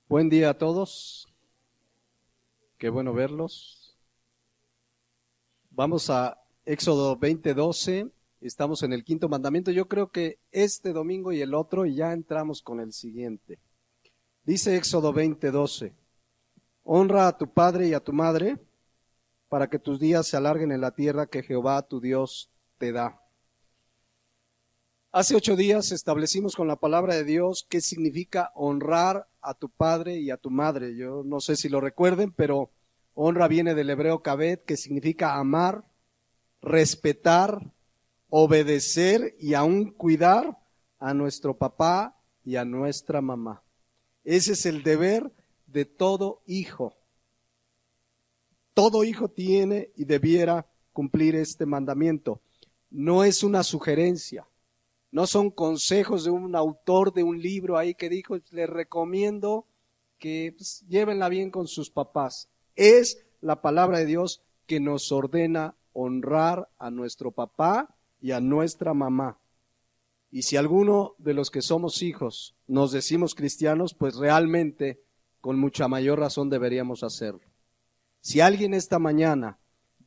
Buen día a todos, qué bueno verlos. Vamos a Éxodo 20:12, estamos en el quinto mandamiento. Yo creo que este domingo y el otro y ya entramos con el siguiente. Dice Éxodo 20:12, honra a tu padre y a tu madre para que tus días se alarguen en la tierra que Jehová tu Dios te da. Hace 8 días establecimos con la palabra de Dios qué significa honrar a tu padre y a tu madre. Yo no sé si lo recuerden, pero honra viene del hebreo kaved, que significa amar, respetar, obedecer y aún cuidar a nuestro papá y a nuestra mamá. Ese es el deber de todo hijo. Todo hijo tiene y debiera cumplir este mandamiento. No es una sugerencia. No son consejos de un autor de un libro ahí que dijo, les recomiendo que llévenla bien con sus papás. Es la palabra de Dios que nos ordena honrar a nuestro papá y a nuestra mamá. Y si alguno de los que somos hijos nos decimos cristianos, pues realmente con mucha mayor razón deberíamos hacerlo. Si alguien esta mañana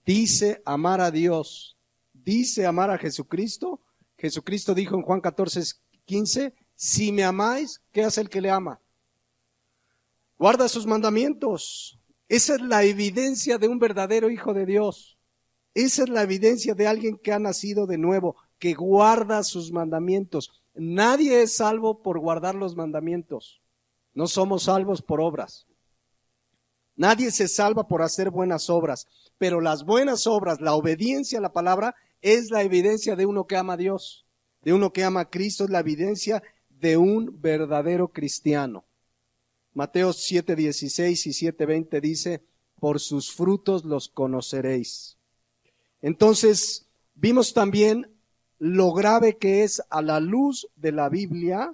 dice amar a Dios, dice amar a Jesucristo, Jesucristo dijo en Juan 14:15, si me amáis, ¿qué hace el que le ama? Guarda sus mandamientos. Esa es la evidencia de un verdadero hijo de Dios. Esa es la evidencia de alguien que ha nacido de nuevo, que guarda sus mandamientos. Nadie es salvo por guardar los mandamientos. No somos salvos por obras. Nadie se salva por hacer buenas obras, pero las buenas obras, la obediencia a la palabra, es la evidencia de uno que ama a Dios, de uno que ama a Cristo, es la evidencia de un verdadero cristiano. Mateo 7:16 y 7:20 dice, por sus frutos los conoceréis. Entonces, vimos también lo grave que es a la luz de la Biblia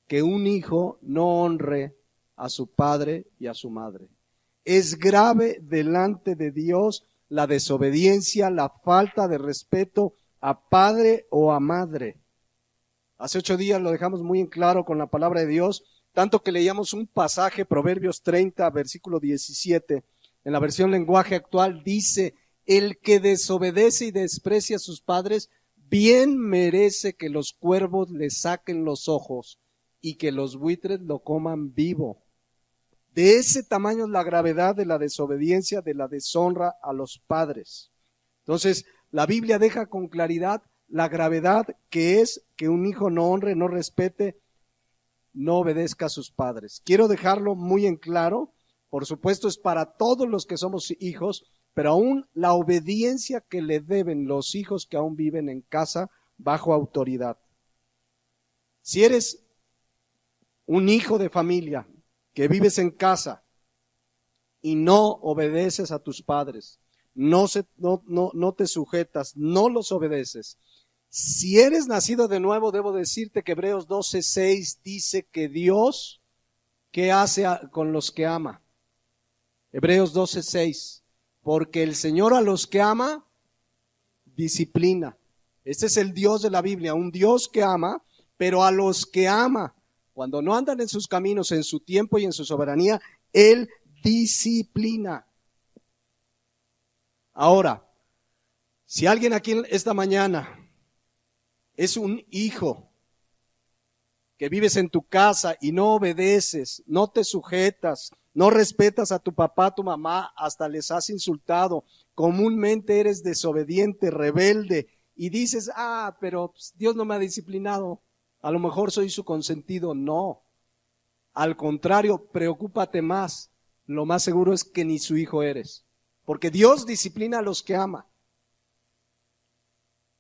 que un hijo no honre a su padre y a su madre. Es grave delante de Dios la desobediencia, la falta de respeto a padre o a madre. Hace 8 días lo dejamos muy en claro con la palabra de Dios, tanto que leíamos un pasaje, Proverbios 30, versículo 17, en la versión lenguaje actual, dice, el que desobedece y desprecia a sus padres, bien merece que los cuervos le saquen los ojos y que los buitres lo coman vivo. De ese tamaño es la gravedad de la desobediencia, de la deshonra a los padres. Entonces, la Biblia deja con claridad la gravedad que es que un hijo no honre, no respete, no obedezca a sus padres. Quiero dejarlo muy en claro, por supuesto es para todos los que somos hijos, pero aún la obediencia que le deben los hijos que aún viven en casa bajo autoridad. Si eres un hijo de familia, que vives en casa y no obedeces a tus padres, no te sujetas, no los obedeces. Si eres nacido de nuevo, debo decirte que Hebreos 12:6 dice que Dios, ¿qué hace con los que ama? Hebreos 12:6, porque el Señor a los que ama, disciplina. Este es el Dios de la Biblia, un Dios que ama, pero a los que ama, cuando no andan en sus caminos, en su tiempo y en su soberanía, Él disciplina. Ahora, si alguien aquí esta mañana es un hijo que vives en tu casa y no obedeces, no te sujetas, no respetas a tu papá, a tu mamá, hasta les has insultado, comúnmente eres desobediente, rebelde y dices, pero Dios no me ha disciplinado. A lo mejor soy su consentido. No. Al contrario, preocúpate más. Lo más seguro es que ni su hijo eres. Porque Dios disciplina a los que ama.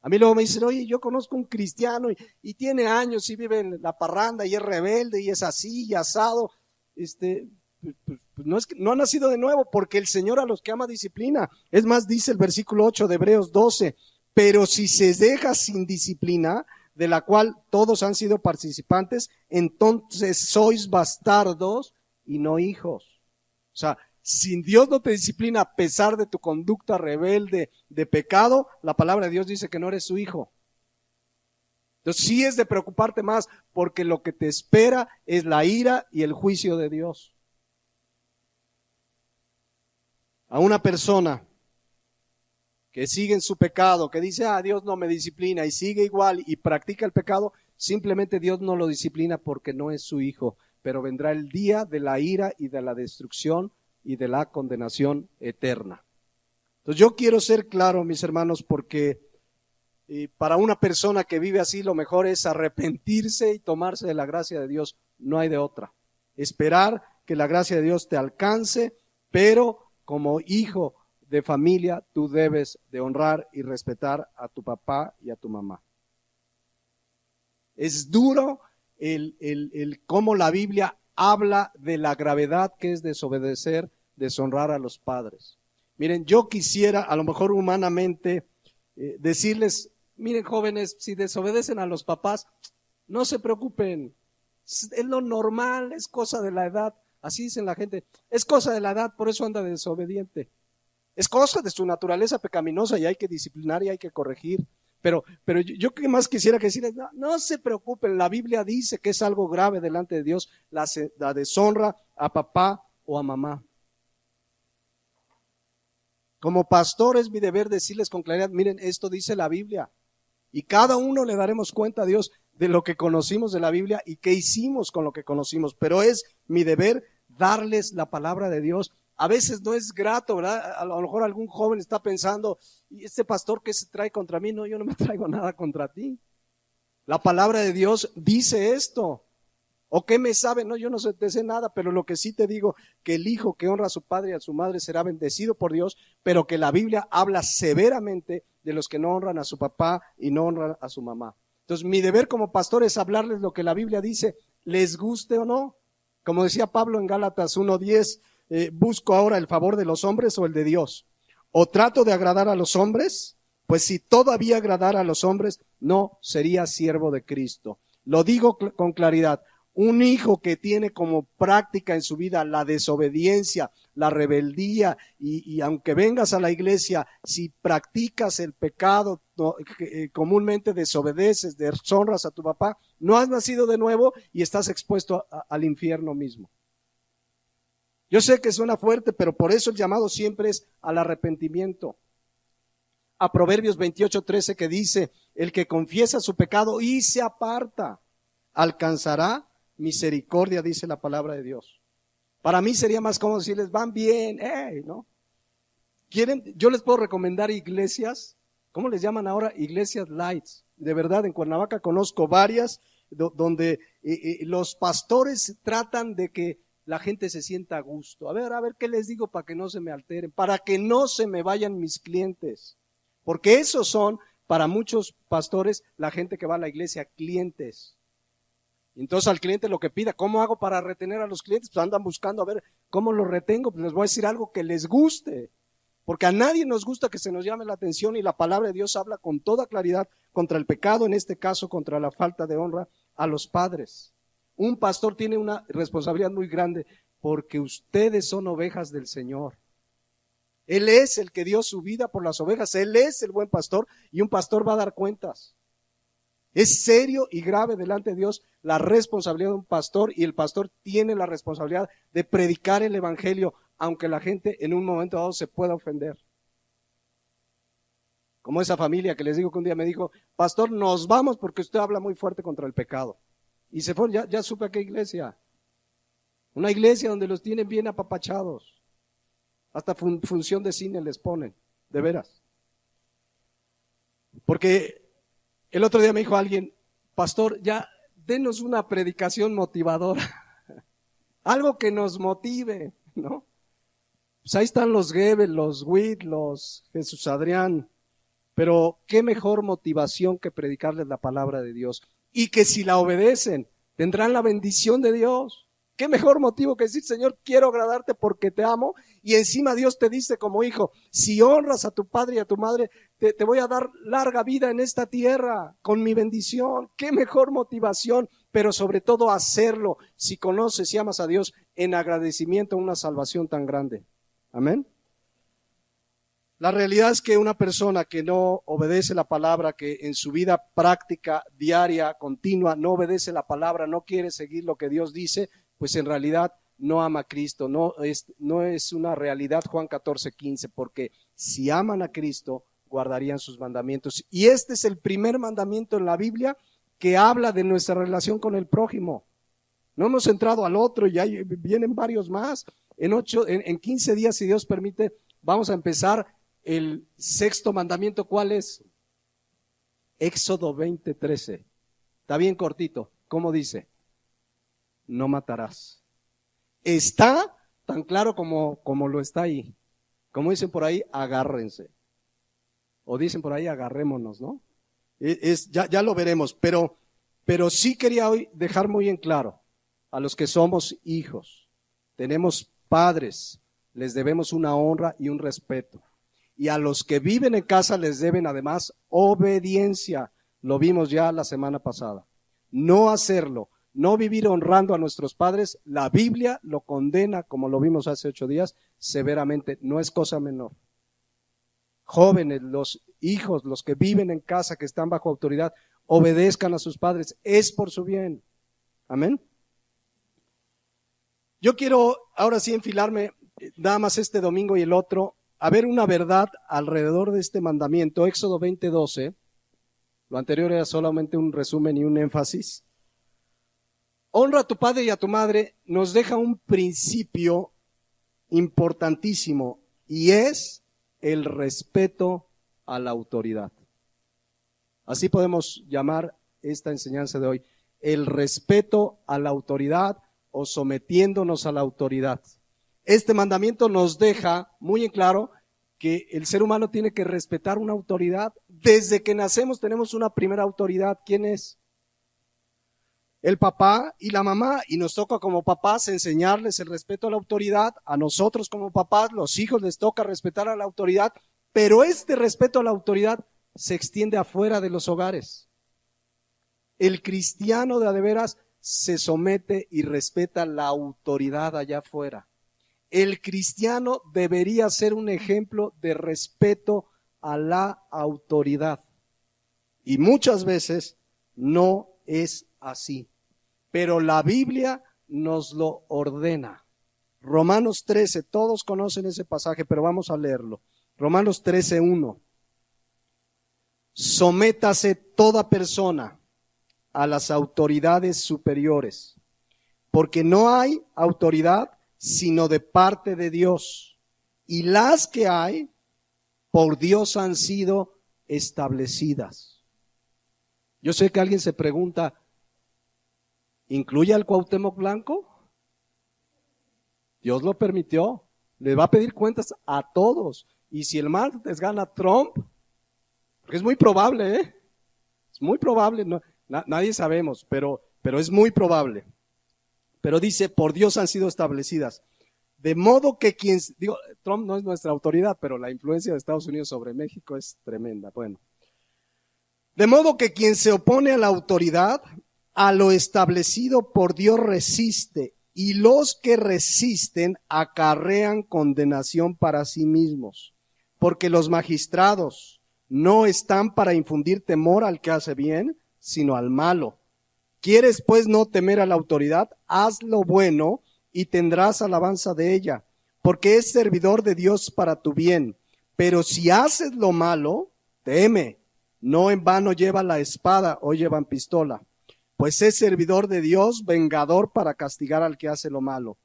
A mí luego me dicen, oye, yo conozco un cristiano y tiene años y vive en la parranda y es rebelde y es así y asado. No ha nacido de nuevo porque el Señor a los que ama disciplina. Es más, dice el versículo 8 de Hebreos 12, pero si se deja sin disciplina, de la cual todos han sido participantes, entonces sois bastardos y no hijos. O sea, si Dios no te disciplina a pesar de tu conducta rebelde, de pecado, la palabra de Dios dice que no eres su hijo. Entonces sí es de preocuparte más, porque lo que te espera es la ira y el juicio de Dios. A una persona que sigue en su pecado, que dice, Dios no me disciplina, y sigue igual y practica el pecado, simplemente Dios no lo disciplina porque no es su hijo, pero vendrá el día de la ira y de la destrucción y de la condenación eterna. Entonces yo quiero ser claro, mis hermanos, porque para una persona que vive así, lo mejor es arrepentirse y tomarse de la gracia de Dios, no hay de otra. Esperar que la gracia de Dios te alcance, pero como hijo de familia, tú debes de honrar y respetar a tu papá y a tu mamá. Es duro el cómo la Biblia habla de la gravedad que es desobedecer, deshonrar a los padres. Miren, yo quisiera, a lo mejor humanamente, decirles, miren jóvenes, si desobedecen a los papás, no se preocupen, es lo normal, es cosa de la edad. Así dicen la gente, es cosa de la edad, por eso anda desobediente. Es cosa de su naturaleza pecaminosa y hay que disciplinar y hay que corregir. Pero yo que más quisiera que decirles, no se preocupen, la Biblia dice que es algo grave delante de Dios la deshonra a papá o a mamá. Como pastor es mi deber decirles con claridad, miren, esto dice la Biblia. Y cada uno le daremos cuenta a Dios de lo que conocimos de la Biblia y qué hicimos con lo que conocimos. Pero es mi deber darles la palabra de Dios. A veces no es grato, ¿verdad? A lo mejor algún joven está pensando, ¿y este pastor qué se trae contra mí? No, yo no me traigo nada contra ti. La palabra de Dios dice esto. ¿O qué me sabe? No, yo no te sé nada, pero lo que sí te digo, que el hijo que honra a su padre y a su madre será bendecido por Dios, pero que la Biblia habla severamente de los que no honran a su papá y no honran a su mamá. Entonces, mi deber como pastor es hablarles lo que la Biblia dice, les guste o no. Como decía Pablo en Gálatas 1:10, ¿busco ahora el favor de los hombres o el de Dios? ¿O trato de agradar a los hombres? Pues si todavía agradara a los hombres, no sería siervo de Cristo. Lo digo con claridad. Un hijo que tiene como práctica en su vida la desobediencia, la rebeldía, y aunque vengas a la iglesia, si practicas el pecado, comúnmente desobedeces, deshonras a tu papá, no has nacido de nuevo y estás expuesto al infierno mismo. Yo sé que suena fuerte, pero por eso el llamado siempre es al arrepentimiento. A Proverbios 28:13 que dice, el que confiesa su pecado y se aparta, alcanzará misericordia, dice la palabra de Dios. Para mí sería más cómodo decirles, van bien, ¿no? ¿Quieren? Yo les puedo recomendar iglesias, ¿cómo les llaman ahora? Iglesias lights. De verdad, en Cuernavaca conozco varias donde los pastores tratan de que la gente se sienta a gusto. A ver qué les digo para que no se me alteren, para que no se me vayan mis clientes. Porque esos son, para muchos pastores, la gente que va a la iglesia, clientes. Entonces al cliente lo que pida, ¿cómo hago para retener a los clientes? Pues andan buscando a ver cómo los retengo. Pues les voy a decir algo que les guste, porque a nadie nos gusta que se nos llame la atención, y la palabra de Dios habla con toda claridad contra el pecado, en este caso contra la falta de honra a los padres. Un pastor tiene una responsabilidad muy grande porque ustedes son ovejas del Señor. Él es el que dio su vida por las ovejas, Él es el buen pastor, y un pastor va a dar cuentas. Es serio y grave delante de Dios la responsabilidad de un pastor, y el pastor tiene la responsabilidad de predicar el evangelio, aunque la gente en un momento dado se pueda ofender. Como esa familia que les digo que un día me dijo, pastor, nos vamos porque usted habla muy fuerte contra el pecado. Y se fue, ya supe a qué iglesia. Una iglesia donde los tienen bien apapachados. Hasta función de cine les ponen, de veras. Porque el otro día me dijo alguien, pastor, ya denos una predicación motivadora, algo que nos motive, ¿no? Pues ahí están los Gebel, los Witt, los Jesús Adrián, pero qué mejor motivación que predicarles la palabra de Dios, y que si la obedecen, tendrán la bendición de Dios. Qué mejor motivo que decir, Señor, quiero agradarte porque te amo, y encima Dios te dice como hijo, si honras a tu padre y a tu madre, te voy a dar larga vida en esta tierra con mi bendición. Qué mejor motivación, pero sobre todo hacerlo si conoces y amas a Dios en agradecimiento a una salvación tan grande. Amén. La realidad es que una persona que no obedece la palabra, que en su vida práctica, diaria, continua, no obedece la palabra, no quiere seguir lo que Dios dice, pues en realidad no ama a Cristo, no es una realidad Juan 14:15, porque si aman a Cristo, guardarían sus mandamientos. Y este es el primer mandamiento en la Biblia que habla de nuestra relación con el prójimo. No hemos entrado al otro y ahí vienen varios más. En 15 días, si Dios permite, vamos a empezar el sexto mandamiento. ¿Cuál es? Éxodo 20:13. Está bien cortito. ¿Cómo dice? No matarás. Está tan claro como lo está ahí. Como dicen por ahí, agárrense. O dicen por ahí, agarrémonos, ¿no? Ya lo veremos, pero sí quería hoy dejar muy en claro a los que somos hijos, tenemos padres, les debemos una honra y un respeto. Y a los que viven en casa les deben además obediencia. Lo vimos ya la semana pasada. No hacerlo, no vivir honrando a nuestros padres, la Biblia lo condena, como lo vimos hace 8 días, severamente. No es cosa menor. Jóvenes, los hijos, los que viven en casa, que están bajo autoridad, obedezcan a sus padres, es por su bien. Amén. Yo quiero ahora sí enfilarme, nada más este domingo y el otro, a ver una verdad alrededor de este mandamiento. Éxodo 20:12, lo anterior era solamente un resumen y un énfasis. Honra a tu padre y a tu madre nos deja un principio importantísimo y es el respeto a la autoridad. Así podemos llamar esta enseñanza de hoy, el respeto a la autoridad o sometiéndonos a la autoridad. Este mandamiento nos deja muy en claro que el ser humano tiene que respetar una autoridad. Desde que nacemos tenemos una primera autoridad. ¿Quién es? El papá y la mamá, y nos toca como papás enseñarles el respeto a la autoridad. A nosotros como papás, los hijos les toca respetar a la autoridad, pero este respeto a la autoridad se extiende afuera de los hogares. El cristiano de a de veras se somete y respeta la autoridad allá afuera. El cristiano debería ser un ejemplo de respeto a la autoridad. Y muchas veces no es así. Pero la Biblia nos lo ordena. Romanos 13, todos conocen ese pasaje, pero vamos a leerlo. Romanos 13:1. Sométase toda persona a las autoridades superiores, porque no hay autoridad sino de parte de Dios, y las que hay por Dios han sido establecidas. Yo sé que alguien se pregunta, ¿incluye al Cuauhtémoc Blanco? Dios lo permitió, le va a pedir cuentas a todos, y si el martes gana Trump, porque es muy probable, es muy probable, no, nadie sabemos, pero es muy probable. Pero dice, por Dios han sido establecidas. De modo que Trump no es nuestra autoridad, pero la influencia de Estados Unidos sobre México es tremenda. Bueno, de modo que quien se opone a la autoridad, a lo establecido por Dios resiste, y los que resisten acarrean condenación para sí mismos, porque los magistrados no están para infundir temor al que hace bien, sino al malo. ¿Quieres pues no temer a la autoridad? Haz lo bueno y tendrás alabanza de ella, porque es servidor de Dios para tu bien. Pero si haces lo malo, teme, no en vano lleva la espada o llevan pistola, pues es servidor de Dios, vengador para castigar al que hace lo malo.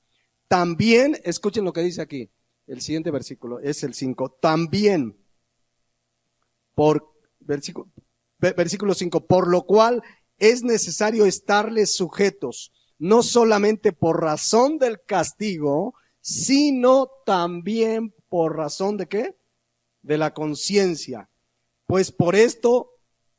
También, escuchen lo que dice aquí, el siguiente versículo, es el 5, también, versículo 5, por lo cual es necesario estarles sujetos, no solamente por razón del castigo, sino también por razón de ¿qué? De la conciencia. Pues por esto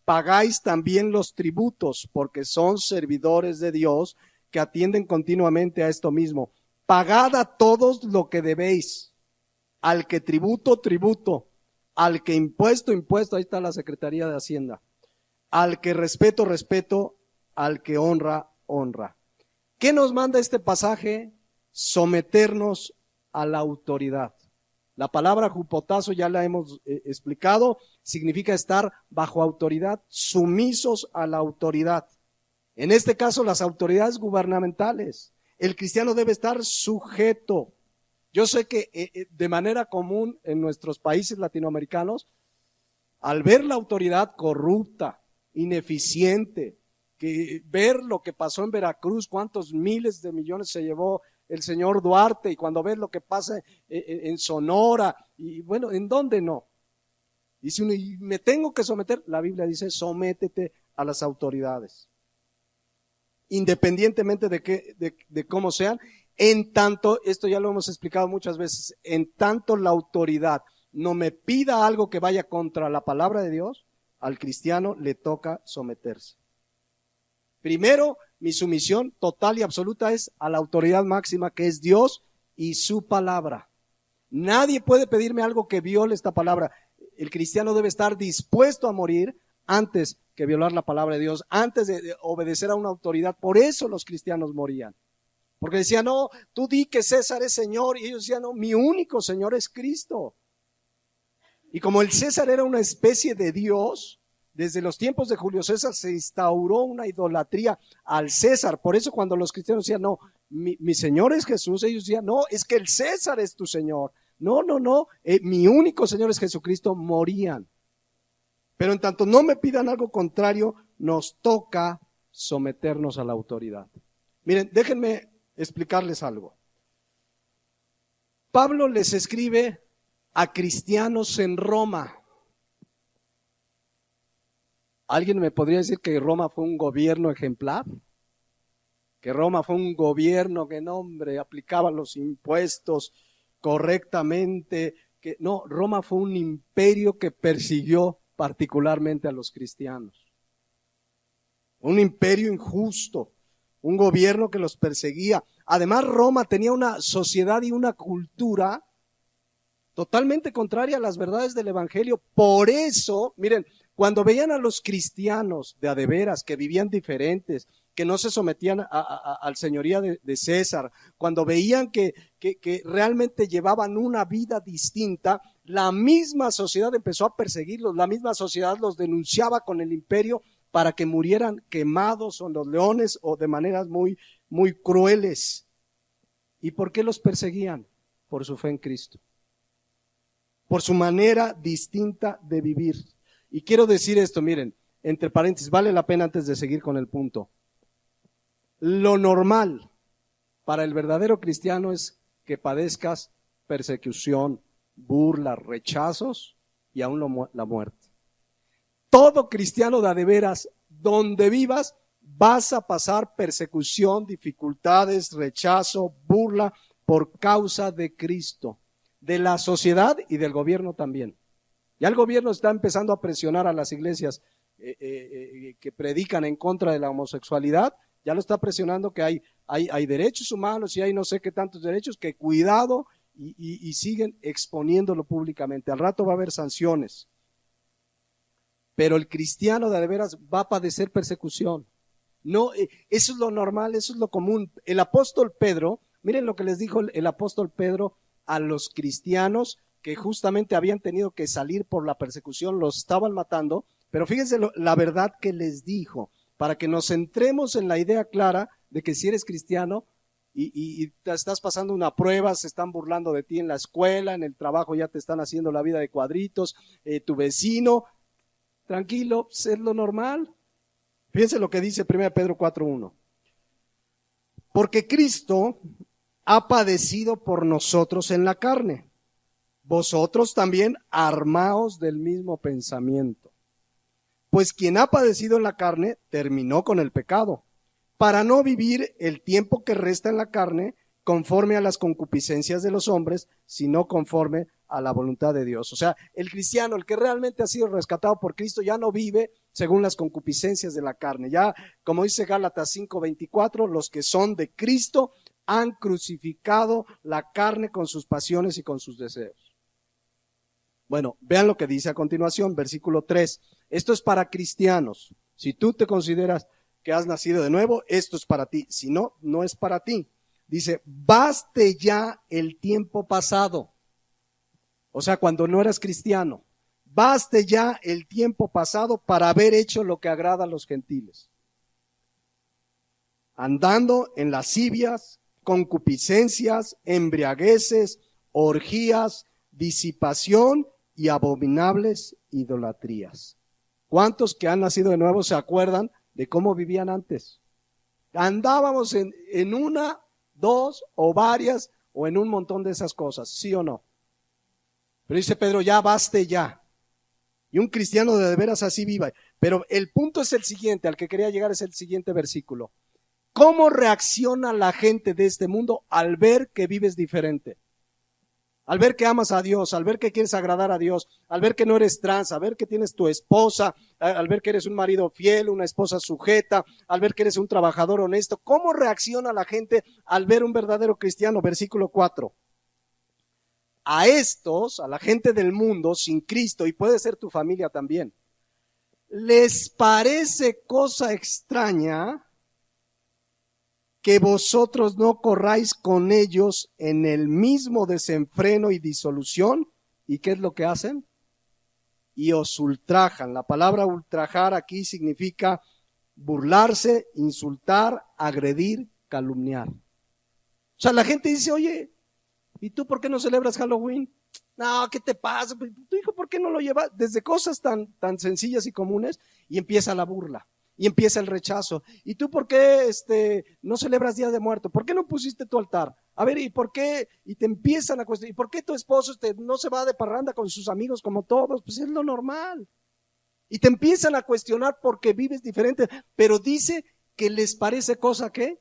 pagáis también los tributos, porque son servidores de Dios que atienden continuamente a esto mismo. Pagad a todos lo que debéis, al que tributo, tributo, al que impuesto, impuesto, ahí está la Secretaría de Hacienda. Al que respeto, respeto, al que honra, honra. ¿Qué nos manda este pasaje? Someternos a la autoridad. La palabra hupotazo ya la hemos explicado, significa estar bajo autoridad, sumisos a la autoridad. En este caso, las autoridades gubernamentales. El cristiano debe estar sujeto. Yo sé que de manera común en nuestros países latinoamericanos, al ver la autoridad corrupta, ineficiente, que ver lo que pasó en Veracruz, cuántos miles de millones se llevó el señor Duarte, y cuando ves lo que pasa en Sonora, y bueno, ¿en dónde no? Dice uno, y me tengo que someter. La Biblia dice, sométete a las autoridades, independientemente de cómo sean, en tanto, esto ya lo hemos explicado muchas veces, en tanto la autoridad no me pida algo que vaya contra la palabra de Dios, al cristiano le toca someterse. Primero, mi sumisión total y absoluta es a la autoridad máxima, que es Dios y su palabra. Nadie puede pedirme algo que viole esta palabra. El cristiano debe estar dispuesto a morir antes que violar la palabra de Dios, antes de obedecer a una autoridad. Por eso los cristianos morían. Porque decían, no, tú di que César es Señor. Y ellos decían, no, mi único Señor es Cristo. Y como el César era una especie de Dios, desde los tiempos de Julio César se instauró una idolatría al César. Por eso cuando los cristianos decían, no, mi Señor es Jesús, ellos decían, no, es que el César es tu Señor. No, mi único Señor es Jesucristo, morían. Pero en tanto no me pidan algo contrario, nos toca someternos a la autoridad. Miren, déjenme explicarles algo. Pablo les escribe a cristianos en Roma. ¿Alguien me podría decir que Roma fue un gobierno ejemplar? Que Roma fue un gobierno que, no, hombre, aplicaba los impuestos correctamente. Que no, Roma fue un imperio que persiguió particularmente a los cristianos. Un imperio injusto, un gobierno que los perseguía. Además, Roma tenía una sociedad y una cultura totalmente contraria a las verdades del evangelio. Por eso, miren, cuando veían a los cristianos de a de veras, que vivían diferentes, que no se sometían al señoría de César, cuando veían que realmente llevaban una vida distinta, la misma sociedad empezó a perseguirlos, la misma sociedad los denunciaba con el imperio para que murieran quemados o en los leones o de maneras muy, muy crueles. ¿Y por qué los perseguían? Por su fe en Cristo, por su manera distinta de vivir. Y quiero decir esto, miren, entre paréntesis, vale la pena antes de seguir con el punto. Lo normal para el verdadero cristiano es que padezcas persecución, burla, rechazos y aún la muerte. Todo cristiano de a de veras, donde vivas, vas a pasar persecución, dificultades, rechazo, burla por causa de Cristo, de la sociedad y del gobierno también. Ya el gobierno está empezando a presionar a las iglesias que predican en contra de la homosexualidad, ya lo está presionando, que hay derechos humanos y hay no sé qué tantos derechos, que cuidado, y siguen exponiéndolo públicamente. Al rato va a haber sanciones. Pero el cristiano de veras va a padecer persecución. No, eso es lo normal, eso es lo común. El apóstol Pedro, miren lo que les dijo el apóstol Pedro a los cristianos que justamente habían tenido que salir por la persecución, los estaban matando, pero fíjense la verdad que les dijo, para que nos centremos en la idea clara de que si eres cristiano y te estás pasando una prueba, se están burlando de ti en la escuela, en el trabajo ya te están haciendo la vida de cuadritos, tu vecino, tranquilo, es lo normal. Fíjense lo que dice 1 Pedro 4:1. Porque Cristo ha padecido por nosotros en la carne. Vosotros también armaos del mismo pensamiento. Pues quien ha padecido en la carne terminó con el pecado, para no vivir el tiempo que resta en la carne conforme a las concupiscencias de los hombres, sino conforme a la voluntad de Dios. O sea, el cristiano, el que realmente ha sido rescatado por Cristo, ya no vive según las concupiscencias de la carne. Ya, como dice Gálatas 5:24, los que son de Cristo han crucificado la carne con sus pasiones y con sus deseos. Bueno, vean lo que dice a continuación, versículo 3. Esto es para cristianos. Si tú te consideras que has nacido de nuevo, esto es para ti. Si no, no es para ti. Dice, baste ya el tiempo pasado. O sea, cuando no eras cristiano. Baste ya el tiempo pasado para haber hecho lo que agrada a los gentiles. Andando en lascivias, concupiscencias, embriagueces, orgías, disipación y abominables idolatrías. ¿Cuántos que han nacido de nuevo se acuerdan de cómo vivían antes? Andábamos en una, dos o varias o en un montón de esas cosas, ¿sí o no? Pero dice Pedro, ya baste ya. Y un cristiano de veras así viva. Pero el punto es el siguiente, al que quería llegar es el siguiente versículo. ¿Cómo reacciona la gente de este mundo al ver que vives diferente? Al ver que amas a Dios, al ver que quieres agradar a Dios, al ver que no eres trans, al ver que tienes tu esposa, al ver que eres un marido fiel, una esposa sujeta, al ver que eres un trabajador honesto. ¿Cómo reacciona la gente al ver un verdadero cristiano? Versículo 4. A estos, a la gente del mundo sin Cristo, y puede ser tu familia también, les parece cosa extraña que vosotros no corráis con ellos en el mismo desenfreno y disolución. ¿Y qué es lo que hacen? Y os ultrajan. La palabra ultrajar aquí significa burlarse, insultar, agredir, calumniar. O sea, la gente dice, oye, ¿y tú por qué no celebras Halloween? No, ¿qué te pasa? Tu hijo, ¿por qué no lo llevas? Desde cosas tan sencillas y comunes, y empieza la burla. Y empieza el rechazo. ¿Y tú por qué no celebras Día de Muerto? ¿Por qué no pusiste tu altar? A ver, ¿y por qué? Y te empiezan a cuestionar. ¿Y por qué tu esposo no se va de parranda con sus amigos como todos? Pues es lo normal. Y te empiezan a cuestionar porque vives diferente. Pero dice que les parece cosa ¿qué?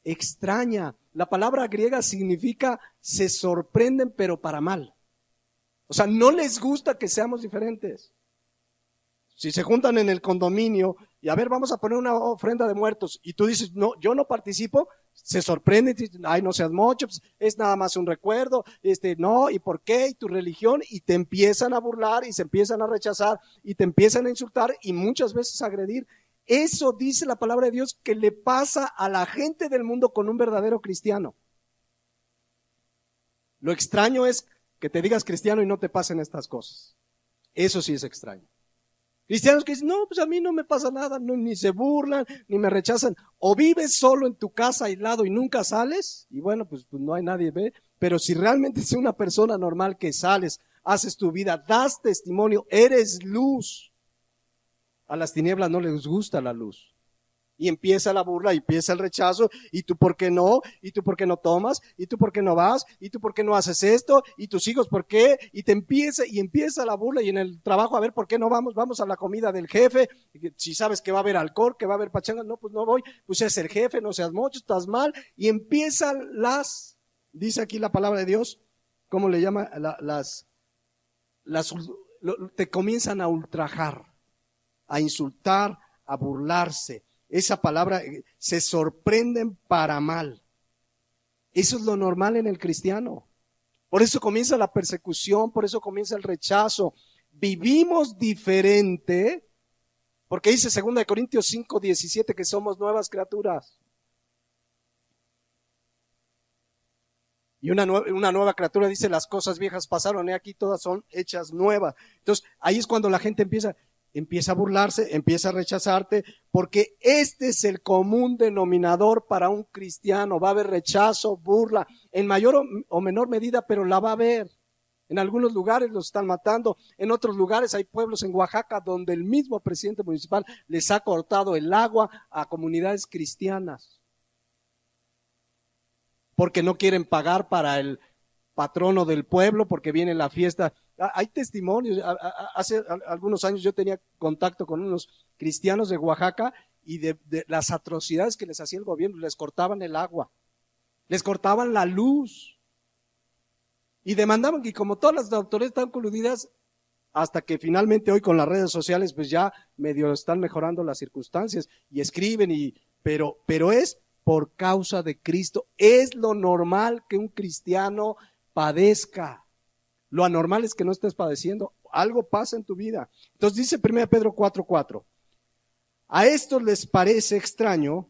Extraña. La palabra griega significa se sorprenden pero para mal. O sea, no les gusta que seamos diferentes. Si se juntan en el condominio y a ver, vamos a poner una ofrenda de muertos y tú dices, no, yo no participo, se sorprenden, dicen, ay, no seas mocho, pues, es nada más un recuerdo, no, ¿y por qué? ¿Y tu religión? Y te empiezan a burlar y se empiezan a rechazar y te empiezan a insultar y muchas veces a agredir. Eso dice la palabra de Dios que le pasa a la gente del mundo con un verdadero cristiano. Lo extraño es que te digas cristiano y no te pasen estas cosas. Eso sí es extraño. Cristianos que dicen, no, pues a mí no me pasa nada, no, ni se burlan, ni me rechazan. O vives solo en tu casa aislado y nunca sales, y bueno, pues no hay nadie, ve. Pero si realmente es una persona normal que sales, haces tu vida, das testimonio, eres luz. A las tinieblas no les gusta la luz. Y empieza la burla, y empieza el rechazo, y tú por qué no, y tú por qué no tomas, y tú por qué no vas, y tú por qué no haces esto, y tus hijos por qué, y empieza la burla, y en el trabajo, a ver, ¿por qué no vamos a la comida del jefe? Si sabes que va a haber alcohol, que va a haber pachanga, no, pues no voy, pues es el jefe, no seas mocho, estás mal, y empiezan dice aquí la palabra de Dios, ¿cómo le llama? Te comienzan a ultrajar, a insultar, a burlarse. Esa palabra, se sorprenden para mal. Eso es lo normal en el cristiano. Por eso comienza la persecución, por eso comienza el rechazo. Vivimos diferente, porque dice 2 Corintios 5:17 que somos nuevas criaturas. Y una nueva criatura dice, las cosas viejas pasaron, y aquí todas son hechas nuevas. Entonces, ahí es cuando la gente empieza a burlarse, empieza a rechazarte, porque este es el común denominador para un cristiano. Va a haber rechazo, burla, en mayor o menor medida, pero la va a haber. En algunos lugares los están matando, en otros lugares hay pueblos en Oaxaca donde el mismo presidente municipal les ha cortado el agua a comunidades cristianas, porque no quieren pagar para el patrono del pueblo, porque viene la fiesta. Hay testimonios. Hace algunos años yo tenía contacto con unos cristianos de Oaxaca y de las atrocidades que les hacía el gobierno. Les cortaban el agua, les cortaban la luz y demandaban, y como todas las autoridades están coludidas, hasta que finalmente hoy con las redes sociales pues ya medio están mejorando las circunstancias y escriben, pero es por causa de Cristo. Es lo normal que un cristiano padezca. Lo anormal es que no estés padeciendo. Algo pasa en tu vida. Entonces dice 1 Pedro 4:4. A estos les parece extraño,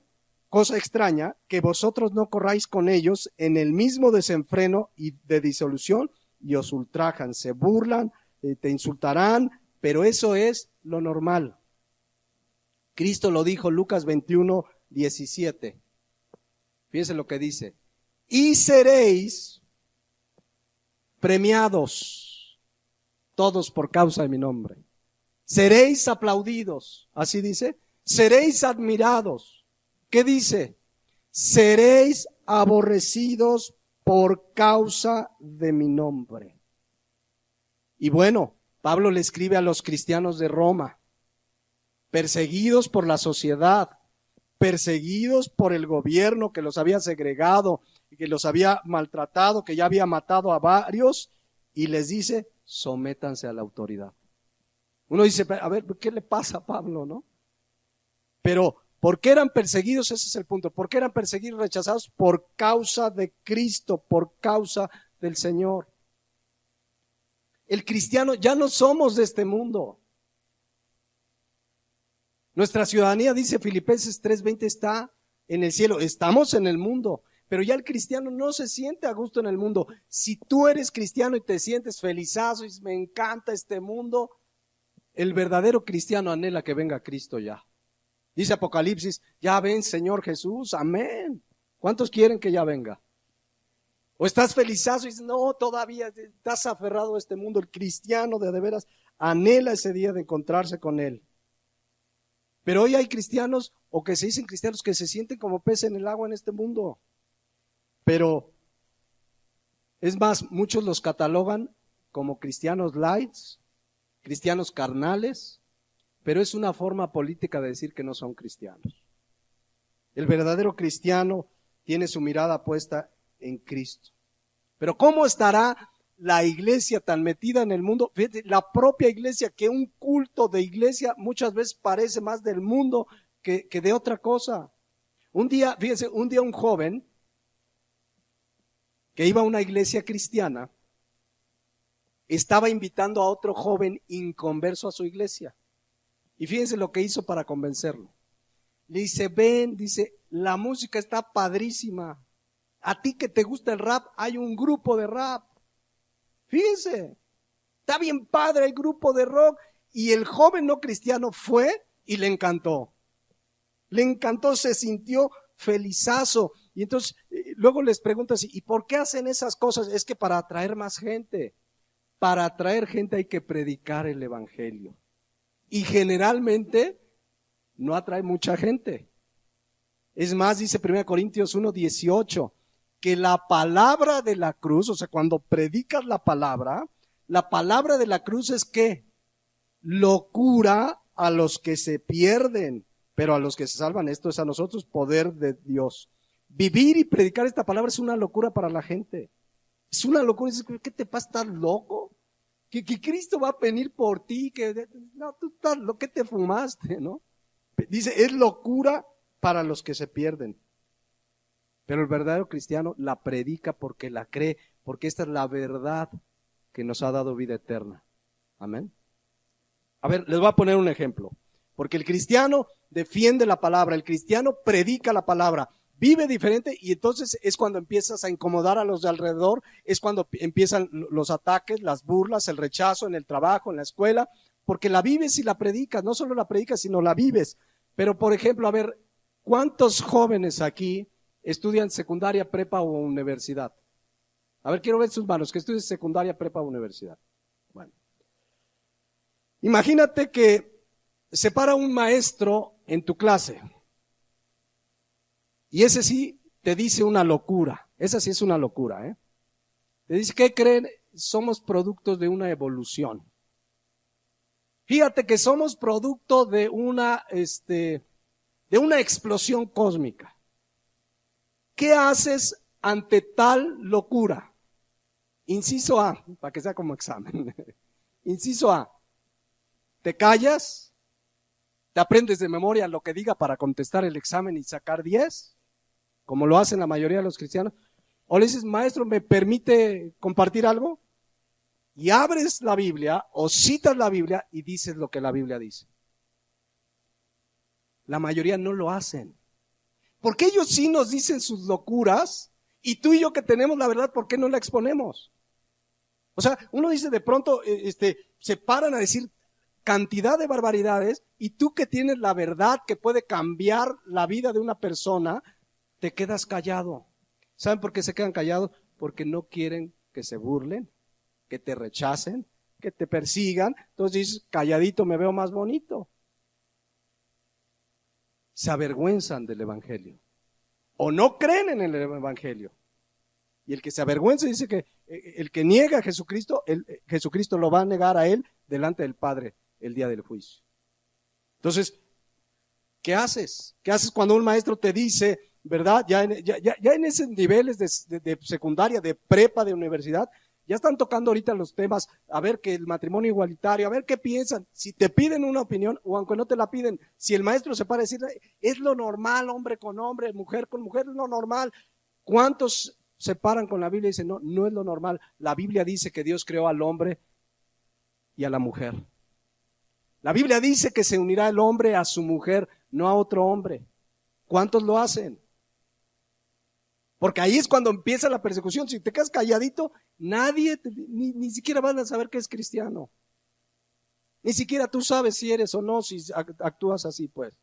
cosa extraña, que vosotros no corráis con ellos en el mismo desenfreno y de disolución y os ultrajan, se burlan, te insultarán, pero eso es lo normal. Cristo lo dijo, Lucas 21:17. Fíjense lo que dice. Y seréis premiados todos por causa de mi nombre. Seréis aplaudidos, así dice. Seréis admirados. ¿Qué dice? Seréis aborrecidos por causa de mi nombre. Y bueno, Pablo le escribe a los cristianos de Roma, perseguidos por la sociedad, perseguidos por el gobierno que los había segregado, que los había maltratado, que ya había matado a varios, y les dice, sométanse a la autoridad. Uno dice, a ver, ¿qué le pasa a Pablo, no? Pero, ¿por qué eran perseguidos? Ese es el punto. ¿Por qué eran perseguidos, rechazados? Por causa de Cristo, por causa del Señor. El cristiano, ya no somos de este mundo. Nuestra ciudadanía, dice Filipenses 3:20, está en el cielo. Estamos en el mundo, pero ya el cristiano no se siente a gusto en el mundo. Si tú eres cristiano y te sientes felizazo y dices, me encanta este mundo, el verdadero cristiano anhela que venga Cristo ya. Dice Apocalipsis, ya ven Señor Jesús, amén. ¿Cuántos quieren que ya venga? O estás felizazo y dices, no, todavía estás aferrado a este mundo. El cristiano de veras anhela ese día de encontrarse con Él. Pero hoy hay cristianos, o que se dicen cristianos, que se sienten como peces en el agua en este mundo. Pero, es más, muchos los catalogan como cristianos lights, cristianos carnales, pero es una forma política de decir que no son cristianos. El verdadero cristiano tiene su mirada puesta en Cristo. Pero ¿cómo estará la iglesia tan metida en el mundo? Fíjate, la propia iglesia, que un culto de iglesia muchas veces parece más del mundo que de otra cosa. Fíjense, un día un joven que iba a una iglesia cristiana estaba invitando a otro joven inconverso a su iglesia. Y fíjense lo que hizo para convencerlo. Le dice, ven, dice, la música está padrísima. A ti que te gusta el rap, hay un grupo de rap. Fíjense, está bien padre el grupo de rock. Y el joven no cristiano fue y le encantó. Le encantó, se sintió felizazo. Y entonces, luego les pregunto así, ¿y por qué hacen esas cosas? Es que para atraer más gente. Para atraer gente hay que predicar el evangelio. Y generalmente no atrae mucha gente. Es más, dice 1 Corintios 1:18, que la palabra de la cruz, o sea, cuando predicas la palabra de la cruz es ¿qué? Locura a los que se pierden, pero a los que se salvan, esto es a nosotros, poder de Dios. Vivir y predicar esta palabra es una locura para la gente. Es una locura. ¿Qué te pasa? ¿Estás loco? Que Cristo va a venir por ti, no, tú estás lo que te fumaste, ¿no? Dice, es locura para los que se pierden. Pero el verdadero cristiano la predica porque la cree, porque esta es la verdad que nos ha dado vida eterna. Amén. A ver, les voy a poner un ejemplo. Porque el cristiano defiende la palabra, el cristiano predica la palabra, vive diferente, y entonces es cuando empiezas a incomodar a los de alrededor, es cuando empiezan los ataques, las burlas, el rechazo en el trabajo, en la escuela, porque la vives y la predicas, no solo la predicas, sino la vives. Pero, por ejemplo, a ver, ¿cuántos jóvenes aquí estudian secundaria, prepa o universidad? A ver, quiero ver sus manos, que estudian secundaria, prepa o universidad. Bueno, imagínate que se para un maestro en tu clase. Y ese sí te dice una locura, esa sí es una locura, ¿eh? Te dice, ¿qué creen? Somos productos de una evolución. Fíjate que somos producto de una explosión cósmica. ¿Qué haces ante tal locura? Inciso A, para que sea como examen. Inciso A, ¿te callas? ¿Te aprendes de memoria lo que diga para contestar el examen y sacar 10? Como lo hacen la mayoría de los cristianos. O le dices, maestro, ¿me permite compartir algo? Y abres la Biblia o citas la Biblia y dices lo que la Biblia dice. La mayoría no lo hacen. Porque ellos sí nos dicen sus locuras y tú y yo que tenemos la verdad, ¿por qué no la exponemos? O sea, uno dice de pronto, se paran a decir cantidad de barbaridades y tú que tienes la verdad que puede cambiar la vida de una persona, te quedas callado. ¿Saben por qué se quedan callados? Porque no quieren que se burlen, que te rechacen, que te persigan. Entonces dices, calladito me veo más bonito. Se avergüenzan del evangelio o no creen en el evangelio. Y el que se avergüenza dice que el que niega a Jesucristo, Jesucristo lo va a negar a él delante del Padre el día del juicio. Entonces, ¿qué haces? ¿Qué haces cuando un maestro te dice, verdad? Ya en esos niveles de secundaria, de prepa, de universidad, ya están tocando ahorita los temas, a ver que el matrimonio igualitario, a ver qué piensan. Si te piden una opinión, o aunque no te la piden, si el maestro se para a decir, es lo normal, hombre con hombre, mujer con mujer, es lo normal. ¿Cuántos se paran con la Biblia y dicen, no, no es lo normal? La Biblia dice que Dios creó al hombre y a la mujer. La Biblia dice que se unirá el hombre a su mujer, no a otro hombre. ¿Cuántos lo hacen? Porque ahí es cuando empieza la persecución. Si te quedas calladito, nadie, ni siquiera van a saber que es cristiano. Ni siquiera tú sabes si eres o no, si actúas así, pues.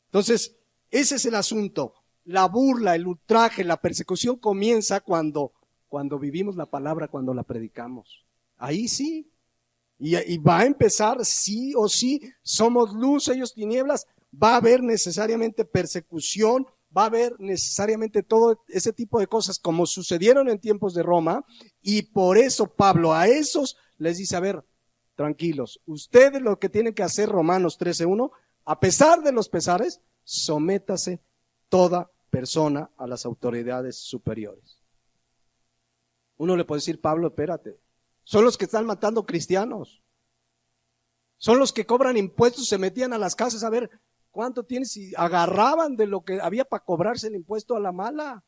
Entonces, ese es el asunto. La burla, el ultraje, la persecución comienza cuando vivimos la palabra, cuando la predicamos. Ahí sí. Y va a empezar sí o sí. Somos luz, ellos tinieblas. Va a haber necesariamente persecución. Va a haber necesariamente todo ese tipo de cosas como sucedieron en tiempos de Roma, y por eso Pablo a esos les dice, a ver, tranquilos, ustedes lo que tienen que hacer, Romanos 13:1, a pesar de los pesares, sométase toda persona a las autoridades superiores. Uno le puede decir, Pablo, espérate, son los que están matando cristianos, son los que cobran impuestos, se metían a las casas a ver ¿cuánto tienes? Y agarraban de lo que había para cobrarse el impuesto a la mala.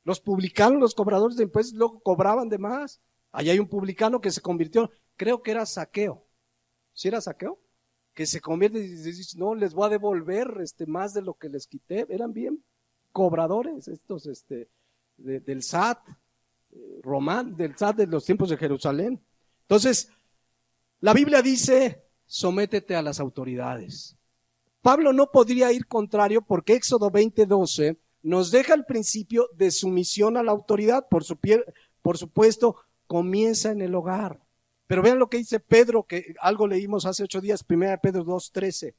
Los publicanos, los cobradores de impuestos, luego cobraban de más. Allá hay un publicano que se convirtió, creo que era Saqueo. ¿Sí era Saqueo? Que se convierte y dice, no, les voy a devolver más de lo que les quité. Eran bien cobradores estos del SAT romano, del SAT de los tiempos de Jerusalén. Entonces, la Biblia dice, sométete a las autoridades. Pablo no podría ir contrario porque Éxodo 20:12 nos deja el principio de sumisión a la autoridad. Por supuesto, comienza en el hogar. Pero vean lo que dice Pedro, que algo leímos hace 8 días, 1 Pedro 2:13.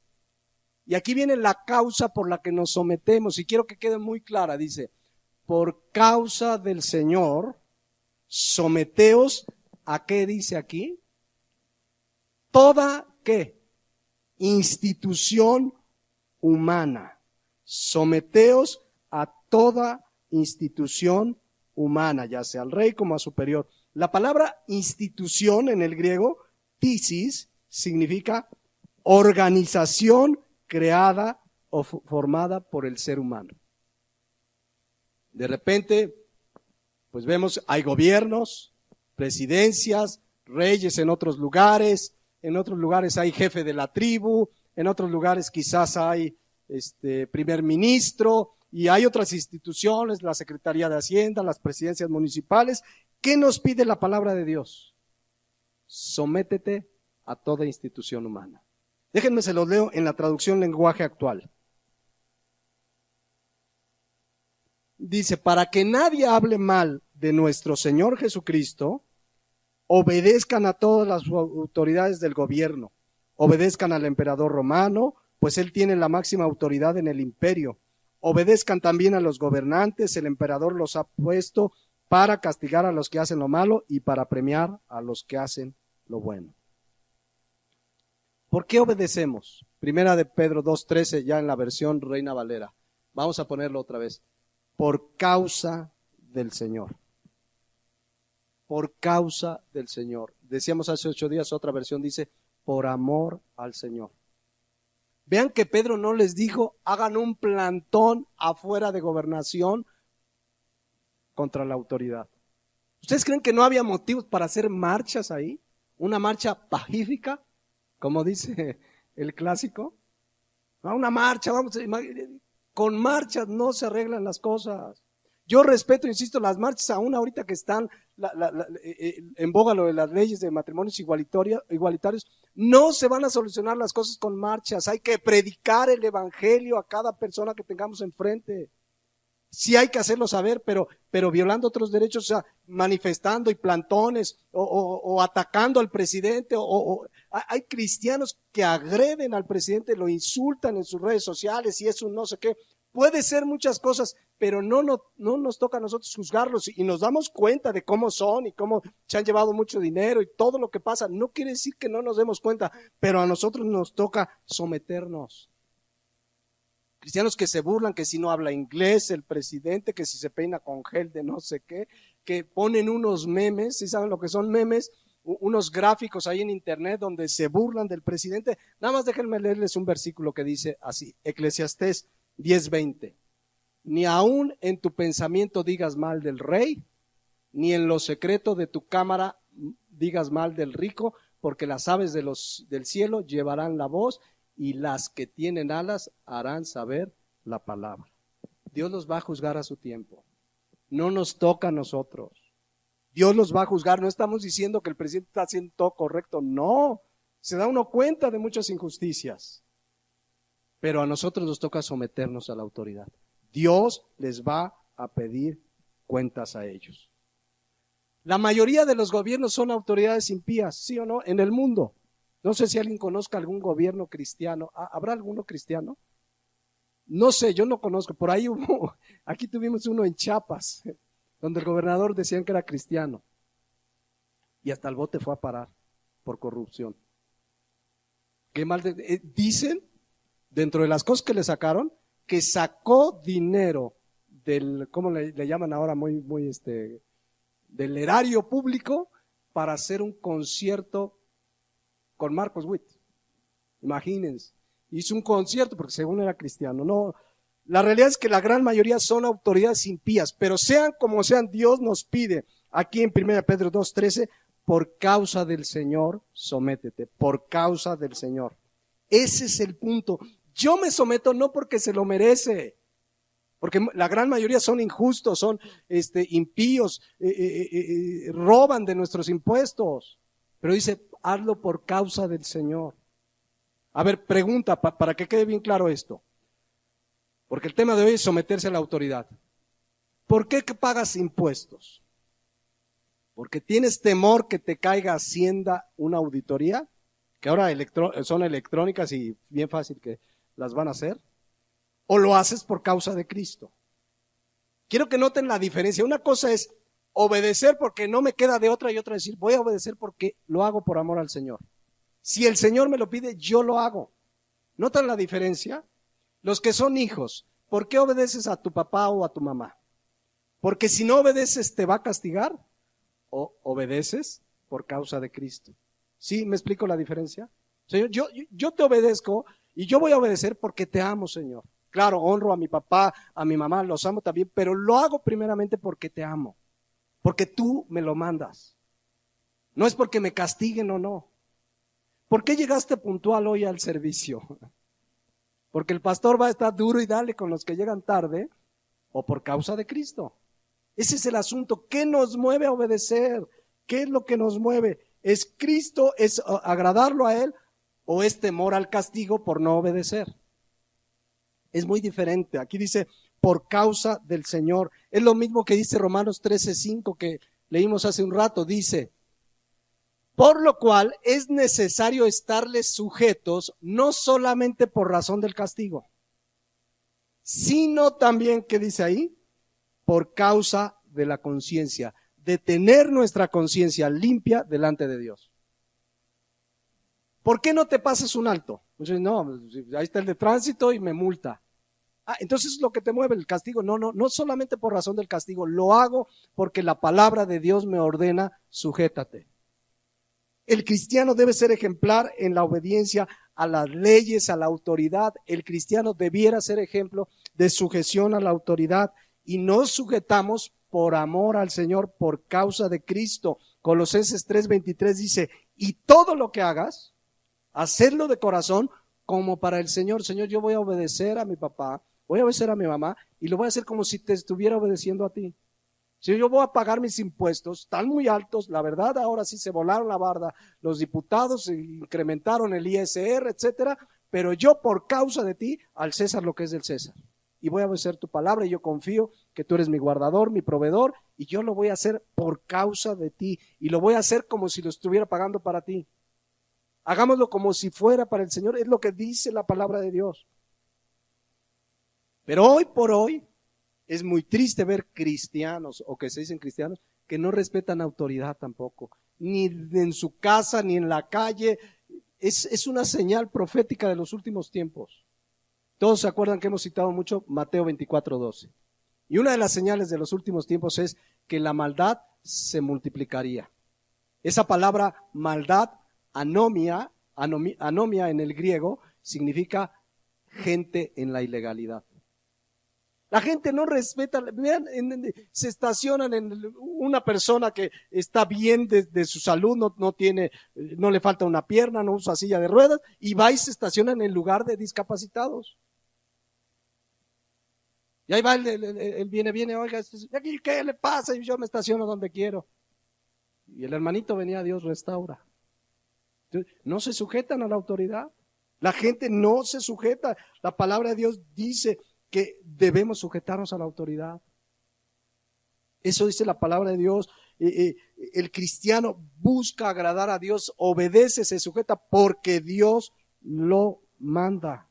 Y aquí viene la causa por la que nos sometemos, y quiero que quede muy clara, dice, por causa del Señor, someteos a ¿qué dice aquí? Toda, ¿qué? Institución humana. Someteos a toda institución humana, ya sea al rey como a superior. La palabra institución en el griego, tisis, significa organización creada o formada por el ser humano. De repente, pues vemos, hay gobiernos, presidencias, reyes en otros lugares hay jefe de la tribu, en otros lugares quizás hay primer ministro, y hay otras instituciones, la Secretaría de Hacienda, las presidencias municipales. ¿Qué nos pide la palabra de Dios? Sométete a toda institución humana. Déjenme se los leo en la traducción lenguaje actual. Dice, para que nadie hable mal de nuestro Señor Jesucristo, obedezcan a todas las autoridades del gobierno, obedezcan al emperador romano, pues él tiene la máxima autoridad en el imperio. Obedezcan también a los gobernantes, el emperador los ha puesto para castigar a los que hacen lo malo y para premiar a los que hacen lo bueno. ¿Por qué obedecemos? Primera de Pedro 2:13, ya en la versión Reina Valera. Vamos a ponerlo otra vez. Por causa del Señor. Por causa del Señor. Decíamos hace 8 días, otra versión dice, por amor al Señor. Vean que Pedro no les dijo, hagan un plantón afuera de gobernación contra la autoridad. ¿Ustedes creen que no había motivos para hacer marchas ahí? Una marcha pacífica, como dice el clásico. No, una marcha, con marchas no se arreglan las cosas. Yo respeto, insisto, las marchas aún ahorita que están en boga lo de las leyes de matrimonios igualitarios, no se van a solucionar las cosas con marchas. Hay que predicar el evangelio a cada persona que tengamos enfrente. Sí hay que hacerlo saber, pero violando otros derechos, o sea, manifestando y plantones o atacando al presidente. Hay cristianos que agreden al presidente, lo insultan en sus redes sociales y eso no sé qué. Puede ser muchas cosas, pero no nos toca a nosotros juzgarlos y nos damos cuenta de cómo son y cómo se han llevado mucho dinero y todo lo que pasa. No quiere decir que no nos demos cuenta, pero a nosotros nos toca someternos. Cristianos que se burlan, que si no habla inglés el presidente, que si se peina con gel de no sé qué, que ponen unos memes, ¿sí saben lo que son memes? Unos gráficos ahí en internet donde se burlan del presidente. Nada más déjenme leerles un versículo que dice así, Eclesiastés 10:20. Ni aún en tu pensamiento digas mal del rey, ni en lo secreto de tu cámara digas mal del rico, porque las aves del cielo llevarán la voz y las que tienen alas harán saber la palabra. Dios los va a juzgar a su tiempo. No nos toca a nosotros. Dios los va a juzgar. No estamos diciendo que el presidente está haciendo todo correcto. No. Se da uno cuenta de muchas injusticias. Pero a nosotros nos toca someternos a la autoridad. Dios les va a pedir cuentas a ellos. La mayoría de los gobiernos son autoridades impías, ¿sí o no? En el mundo. No sé si alguien conozca algún gobierno cristiano. ¿Habrá alguno cristiano? No sé, yo no conozco. Por ahí aquí tuvimos uno en Chiapas, donde el gobernador decían que era cristiano. Y hasta el bote fue a parar por corrupción. Qué mal. Dicen, dentro de las cosas que le sacaron, que sacó dinero del, ¿cómo le llaman ahora? Del erario público para hacer un concierto con Marcos Witt. Imagínense. Hizo un concierto porque según era cristiano. No, la realidad es que la gran mayoría son autoridades impías, pero sean como sean, Dios nos pide aquí en 1 Pedro 2:13, por causa del Señor, sométete, por causa del Señor. Ese es el punto. Yo me someto no porque se lo merece, porque la gran mayoría son injustos, son impíos, roban de nuestros impuestos, pero dice, hazlo por causa del Señor. A ver, pregunta, para que quede bien claro esto, porque el tema de hoy es someterse a la autoridad. ¿Por qué pagas impuestos? ¿Porque tienes temor que te caiga Hacienda una auditoría? Que ahora son electrónicas y bien fácil que las van a hacer. ¿O lo haces por causa de Cristo? Quiero que noten la diferencia. Una cosa es obedecer porque no me queda de otra y otra decir, voy a obedecer porque lo hago por amor al Señor. Si el Señor me lo pide, yo lo hago. ¿Notan la diferencia? Los que son hijos, ¿por qué obedeces a tu papá o a tu mamá? ¿Porque si no obedeces te va a castigar? ¿O obedeces por causa de Cristo? ¿Sí me explico la diferencia? Señor, yo te obedezco y yo voy a obedecer porque te amo, Señor. Claro, honro a mi papá, a mi mamá, los amo también, pero lo hago primeramente porque te amo. Porque tú me lo mandas. No es porque me castiguen o no. ¿Por qué llegaste puntual hoy al servicio? ¿Porque el pastor va a estar duro y dale con los que llegan tarde? ¿O por causa de Cristo? Ese es el asunto. ¿Qué nos mueve a obedecer? ¿Qué es lo que nos mueve? ¿Es Cristo? ¿Es agradarlo a Él? ¿O es temor al castigo por no obedecer? Es muy diferente. Aquí dice, por causa del Señor. Es lo mismo que dice Romanos 13:5 que leímos hace un rato. Dice, por lo cual es necesario estarles sujetos, no solamente por razón del castigo, sino también, ¿qué dice ahí? Por causa de la conciencia, de tener nuestra conciencia limpia delante de Dios. ¿Por qué no te pasas un alto? Pues no, ahí está el de tránsito y me multa. Entonces es lo que te mueve el castigo. No solamente por razón del castigo, lo hago porque la palabra de Dios me ordena, sujétate. El cristiano debe ser ejemplar en la obediencia a las leyes, a la autoridad. El cristiano debiera ser ejemplo de sujeción a la autoridad y nos sujetamos por amor al Señor, por causa de Cristo. Colosenses 3:23 dice, y todo lo que hagas, hacerlo de corazón como para el Señor. Señor, yo voy a obedecer a mi papá, voy a obedecer a mi mamá, y lo voy a hacer como si te estuviera obedeciendo a ti. Si yo voy a pagar mis impuestos, están muy altos, la verdad ahora sí se volaron la barda, los diputados incrementaron el ISR, etcétera, pero yo por causa de ti, al César lo que es del César. Y voy a obedecer tu palabra y yo confío que tú eres mi guardador, mi proveedor, y yo lo voy a hacer por causa de ti, y lo voy a hacer como si lo estuviera pagando para ti. Hagámoslo como si fuera para el Señor, es lo que dice la palabra de Dios. Pero hoy por hoy, es muy triste ver cristianos, o que se dicen cristianos, que no respetan autoridad tampoco, ni en su casa, ni en la calle. Es una señal profética de los últimos tiempos. Todos se acuerdan que hemos citado mucho Mateo 24:12. Y una de las señales de los últimos tiempos es que la maldad se multiplicaría. Esa palabra maldad, anomia en el griego, significa gente en la ilegalidad. La gente no respeta, vean, se estacionan en una persona que está bien de su salud, no le falta una pierna, no usa silla de ruedas, y va y se estaciona en el lugar de discapacitados. Y ahí va el viene, oiga, ¿qué le pasa? Y yo me estaciono donde quiero. Y el hermanito venía, Dios restaura. Entonces, no se sujetan a la autoridad. La gente no se sujeta. La palabra de Dios dice que debemos sujetarnos a la autoridad. Eso dice la palabra de Dios. El cristiano busca agradar a Dios, obedece, se sujeta porque Dios lo manda.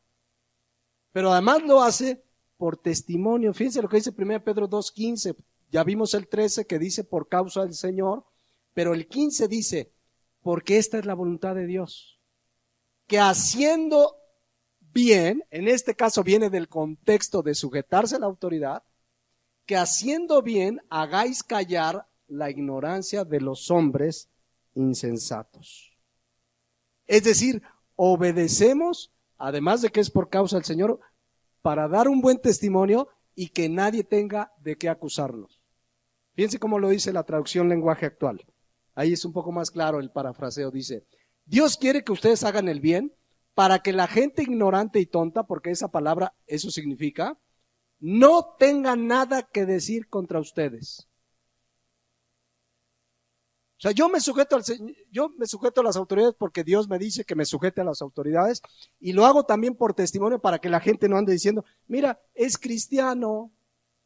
Pero además lo hace por testimonio. Fíjense lo que dice 1 Pedro 2:15. Ya vimos el 13 que dice por causa del Señor, pero el 15 dice, porque esta es la voluntad de Dios, que haciendo bien, en este caso viene del contexto de sujetarse a la autoridad, que haciendo bien hagáis callar la ignorancia de los hombres insensatos. Es decir, obedecemos, además de que es por causa del Señor, para dar un buen testimonio y que nadie tenga de qué acusarnos. Fíjense cómo lo dice la traducción lenguaje actual. Ahí es un poco más claro el parafraseo. Dice, Dios quiere que ustedes hagan el bien para que la gente ignorante y tonta, porque esa palabra eso significa, no tenga nada que decir contra ustedes. O sea, yo me sujeto a las autoridades porque Dios me dice que me sujete a las autoridades, y lo hago también por testimonio para que la gente no ande diciendo, mira, es cristiano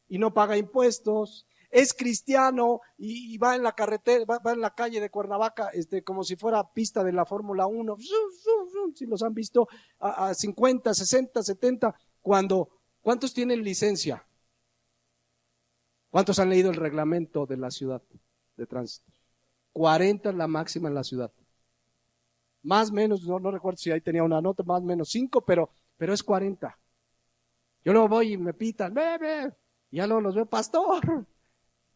y no paga impuestos, es cristiano y va en la carretera, va en la calle de Cuernavaca, como si fuera pista de la Fórmula 1, si los han visto, a 50, 60, 70, ¿cuántos tienen licencia? ¿Cuántos han leído el reglamento de la ciudad de tránsito? 40 es la máxima en la ciudad. Más o menos, no recuerdo si ahí tenía una nota, más o menos 5, pero es 40. Yo luego voy y me pitan, ve, y ya luego los veo, pastor.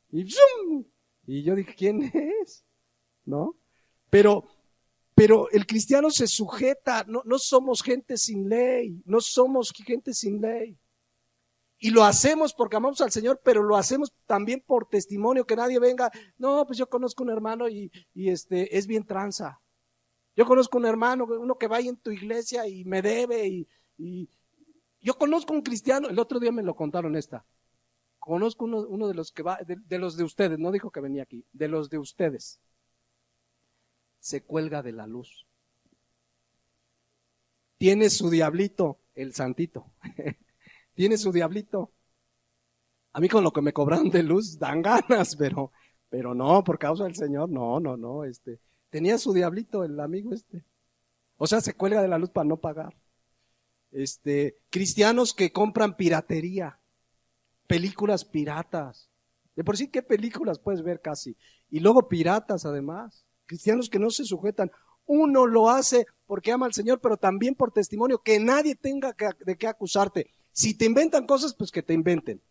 Y ¡zum! Y yo dije, ¿quién es? ¿No? Pero el cristiano se sujeta, no somos gente sin ley, no somos gente sin ley. Y lo hacemos porque amamos al Señor, pero lo hacemos también por testimonio, que nadie venga, no, pues yo conozco un hermano y es bien tranza. Yo conozco un hermano, uno que va ahí en tu iglesia y me debe, y yo conozco un cristiano, el otro día me lo contaron conozco uno de los que va, de los de ustedes, no dijo que venía aquí, de los de ustedes, se cuelga de la luz. Tiene su diablito, el santito. Tiene su diablito. A mí con lo que me cobraron de luz dan ganas, pero no, por causa del Señor, no, tenía su diablito el amigo O sea, se cuelga de la luz para no pagar. Cristianos que compran piratería, películas piratas. De por sí, ¿qué películas puedes ver casi? Y luego piratas además. Cristianos que no se sujetan. Uno lo hace porque ama al Señor, pero también por testimonio, que nadie tenga de qué acusarte. Si te inventan cosas, pues que te inventen.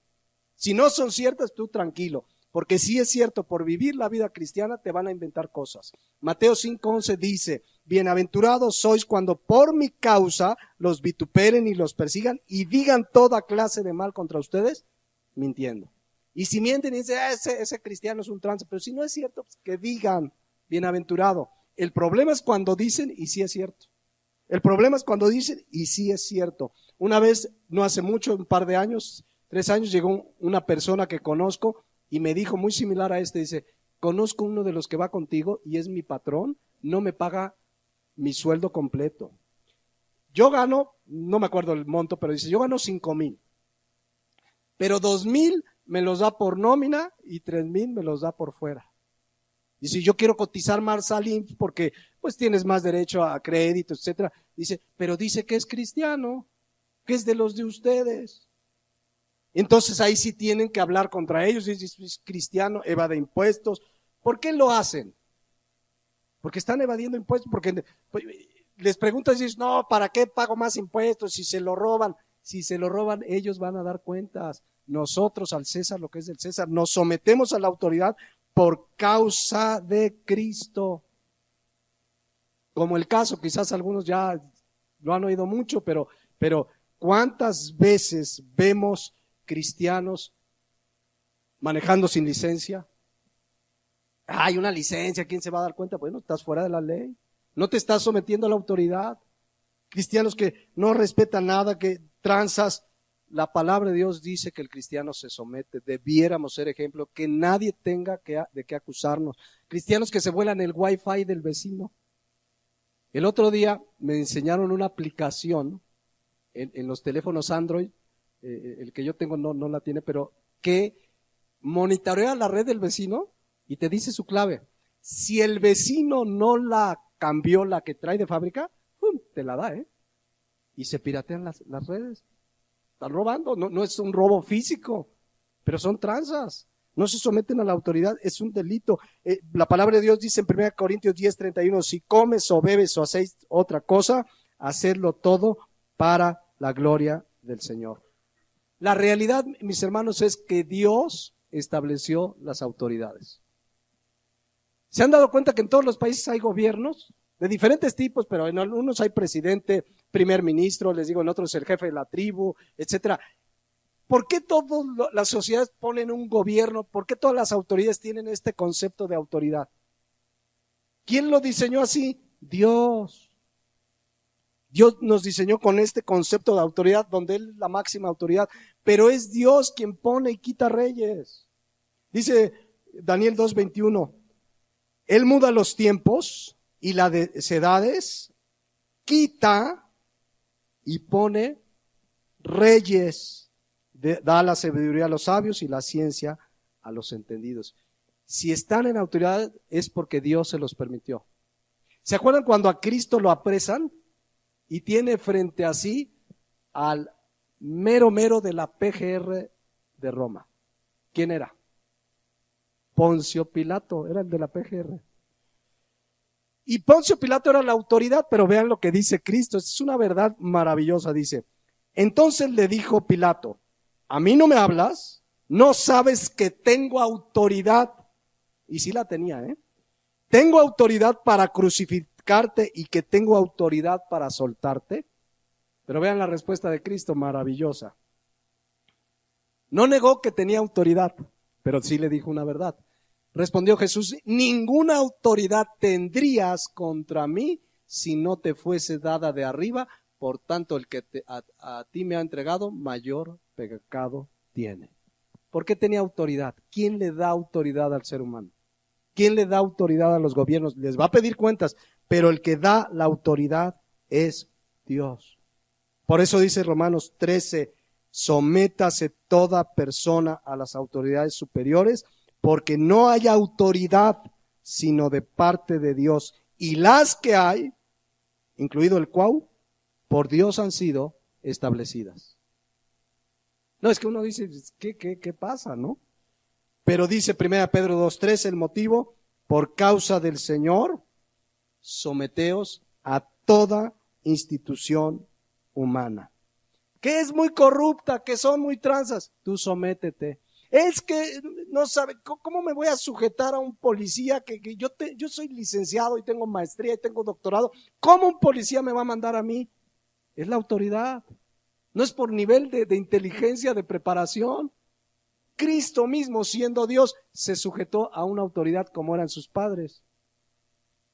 Si no son ciertas, tú tranquilo. Porque si es cierto, por vivir la vida cristiana te van a inventar cosas. Mateo 5:11 dice, bienaventurados sois cuando por mi causa los vituperen y los persigan y digan toda clase de mal contra ustedes, mintiendo. Y si mienten y dicen, ese cristiano es un trance, pero si no es cierto, pues que digan, bienaventurado. El problema es cuando dicen y sí es cierto. El problema es cuando dicen y sí es cierto. Una vez, no hace mucho, un par de años, 3 años llegó una persona que conozco y me dijo muy similar a dice, conozco uno de los que va contigo y es mi patrón, no me paga mi sueldo completo. Yo gano, no me acuerdo el monto, pero dice, yo gano 5,000, pero 2,000 me los da por nómina y 3,000 me los da por fuera. Dice, yo quiero cotizar más al IMSS porque pues tienes más derecho a crédito, etcétera. Dice, pero dice que es cristiano, que es de los de ustedes. Entonces ahí sí tienen que hablar contra ellos. Dice, es cristiano, evade impuestos. ¿Por qué lo hacen? Porque están evadiendo impuestos, porque les preguntas y dices, no, ¿para qué pago más impuestos si se lo roban? Si se lo roban, ellos van a dar cuentas. Nosotros al César lo que es del César, nos sometemos a la autoridad por causa de Cristo. Como el caso, quizás algunos ya lo han oído mucho, pero ¿cuántas veces vemos cristianos manejando sin licencia? Hay una licencia, ¿quién se va a dar cuenta? Bueno, estás fuera de la ley, no te estás sometiendo a la autoridad. Cristianos que no respetan nada, que tranzas. La palabra de Dios dice que el cristiano se somete, debiéramos ser ejemplo, que nadie tenga de qué acusarnos. Cristianos que se vuelan el wifi del vecino. El otro día me enseñaron una aplicación en los teléfonos Android, el que yo tengo no la tiene, pero que monitorea la red del vecino y te dice su clave. Si el vecino no la cambió, la que trae de fábrica, ¡pum!, te la da, y se piratean las redes. Están robando, no es un robo físico, pero son tranzas. No se someten a la autoridad, es un delito. La palabra de Dios dice en 1 Corintios 10:31, si comes o bebes o hacéis otra cosa, hacedlo todo para la gloria del Señor. La realidad, mis hermanos, es que Dios estableció las autoridades. ¿Se han dado cuenta que en todos los países hay gobiernos de diferentes tipos, pero en algunos hay presidente, primer ministro, les digo, en otros el jefe de la tribu, etcétera? ¿Por qué todas las sociedades ponen un gobierno? ¿Por qué todas las autoridades tienen este concepto de autoridad? ¿Quién lo diseñó así? Dios. Dios nos diseñó con este concepto de autoridad, donde Él es la máxima autoridad, pero es Dios quien pone y quita reyes. Dice Daniel 2:21, Él muda los tiempos y las edades, quita y pone reyes. Da la sabiduría a los sabios y la ciencia a los entendidos. Si están en autoridad es porque Dios se los permitió. ¿Se acuerdan cuando a Cristo lo apresan y tiene frente a sí al mero de la PGR de Roma? ¿Quién era? Poncio Pilato, era el de la PGR. Y Poncio Pilato era la autoridad, pero vean lo que dice Cristo, es una verdad maravillosa, dice. Entonces le dijo Pilato, ¿a mí no me hablas? ¿No sabes que tengo autoridad? Y sí la tenía, Tengo autoridad para crucificarte y que tengo autoridad para soltarte. Pero vean la respuesta de Cristo, maravillosa. No negó que tenía autoridad, pero sí le dijo una verdad. Respondió Jesús, ninguna autoridad tendrías contra mí si no te fuese dada de arriba. Por tanto, el que a ti me ha entregado, mayor pecado tiene. ¿Por qué tenía autoridad? ¿Quién le da autoridad al ser humano? ¿Quién le da autoridad a los gobiernos? Les va a pedir cuentas, pero el que da la autoridad es Dios. Por eso dice Romanos 13, sométase toda persona a las autoridades superiores, porque no hay autoridad sino de parte de Dios. Y las que hay, incluido el cuau, por Dios han sido establecidas. No, es que uno dice, ¿qué pasa, no? Pero dice 1 Pedro 2:3, el motivo, por causa del Señor, someteos a toda institución humana. Que es muy corrupta, que son muy tranzas, tú sométete. Es que no sabe, ¿cómo me voy a sujetar a un policía que yo soy licenciado y tengo maestría y tengo doctorado? ¿Cómo un policía me va a mandar a mí? Es la autoridad. No es por nivel de inteligencia, de preparación. Cristo mismo, siendo Dios, se sujetó a una autoridad como eran sus padres.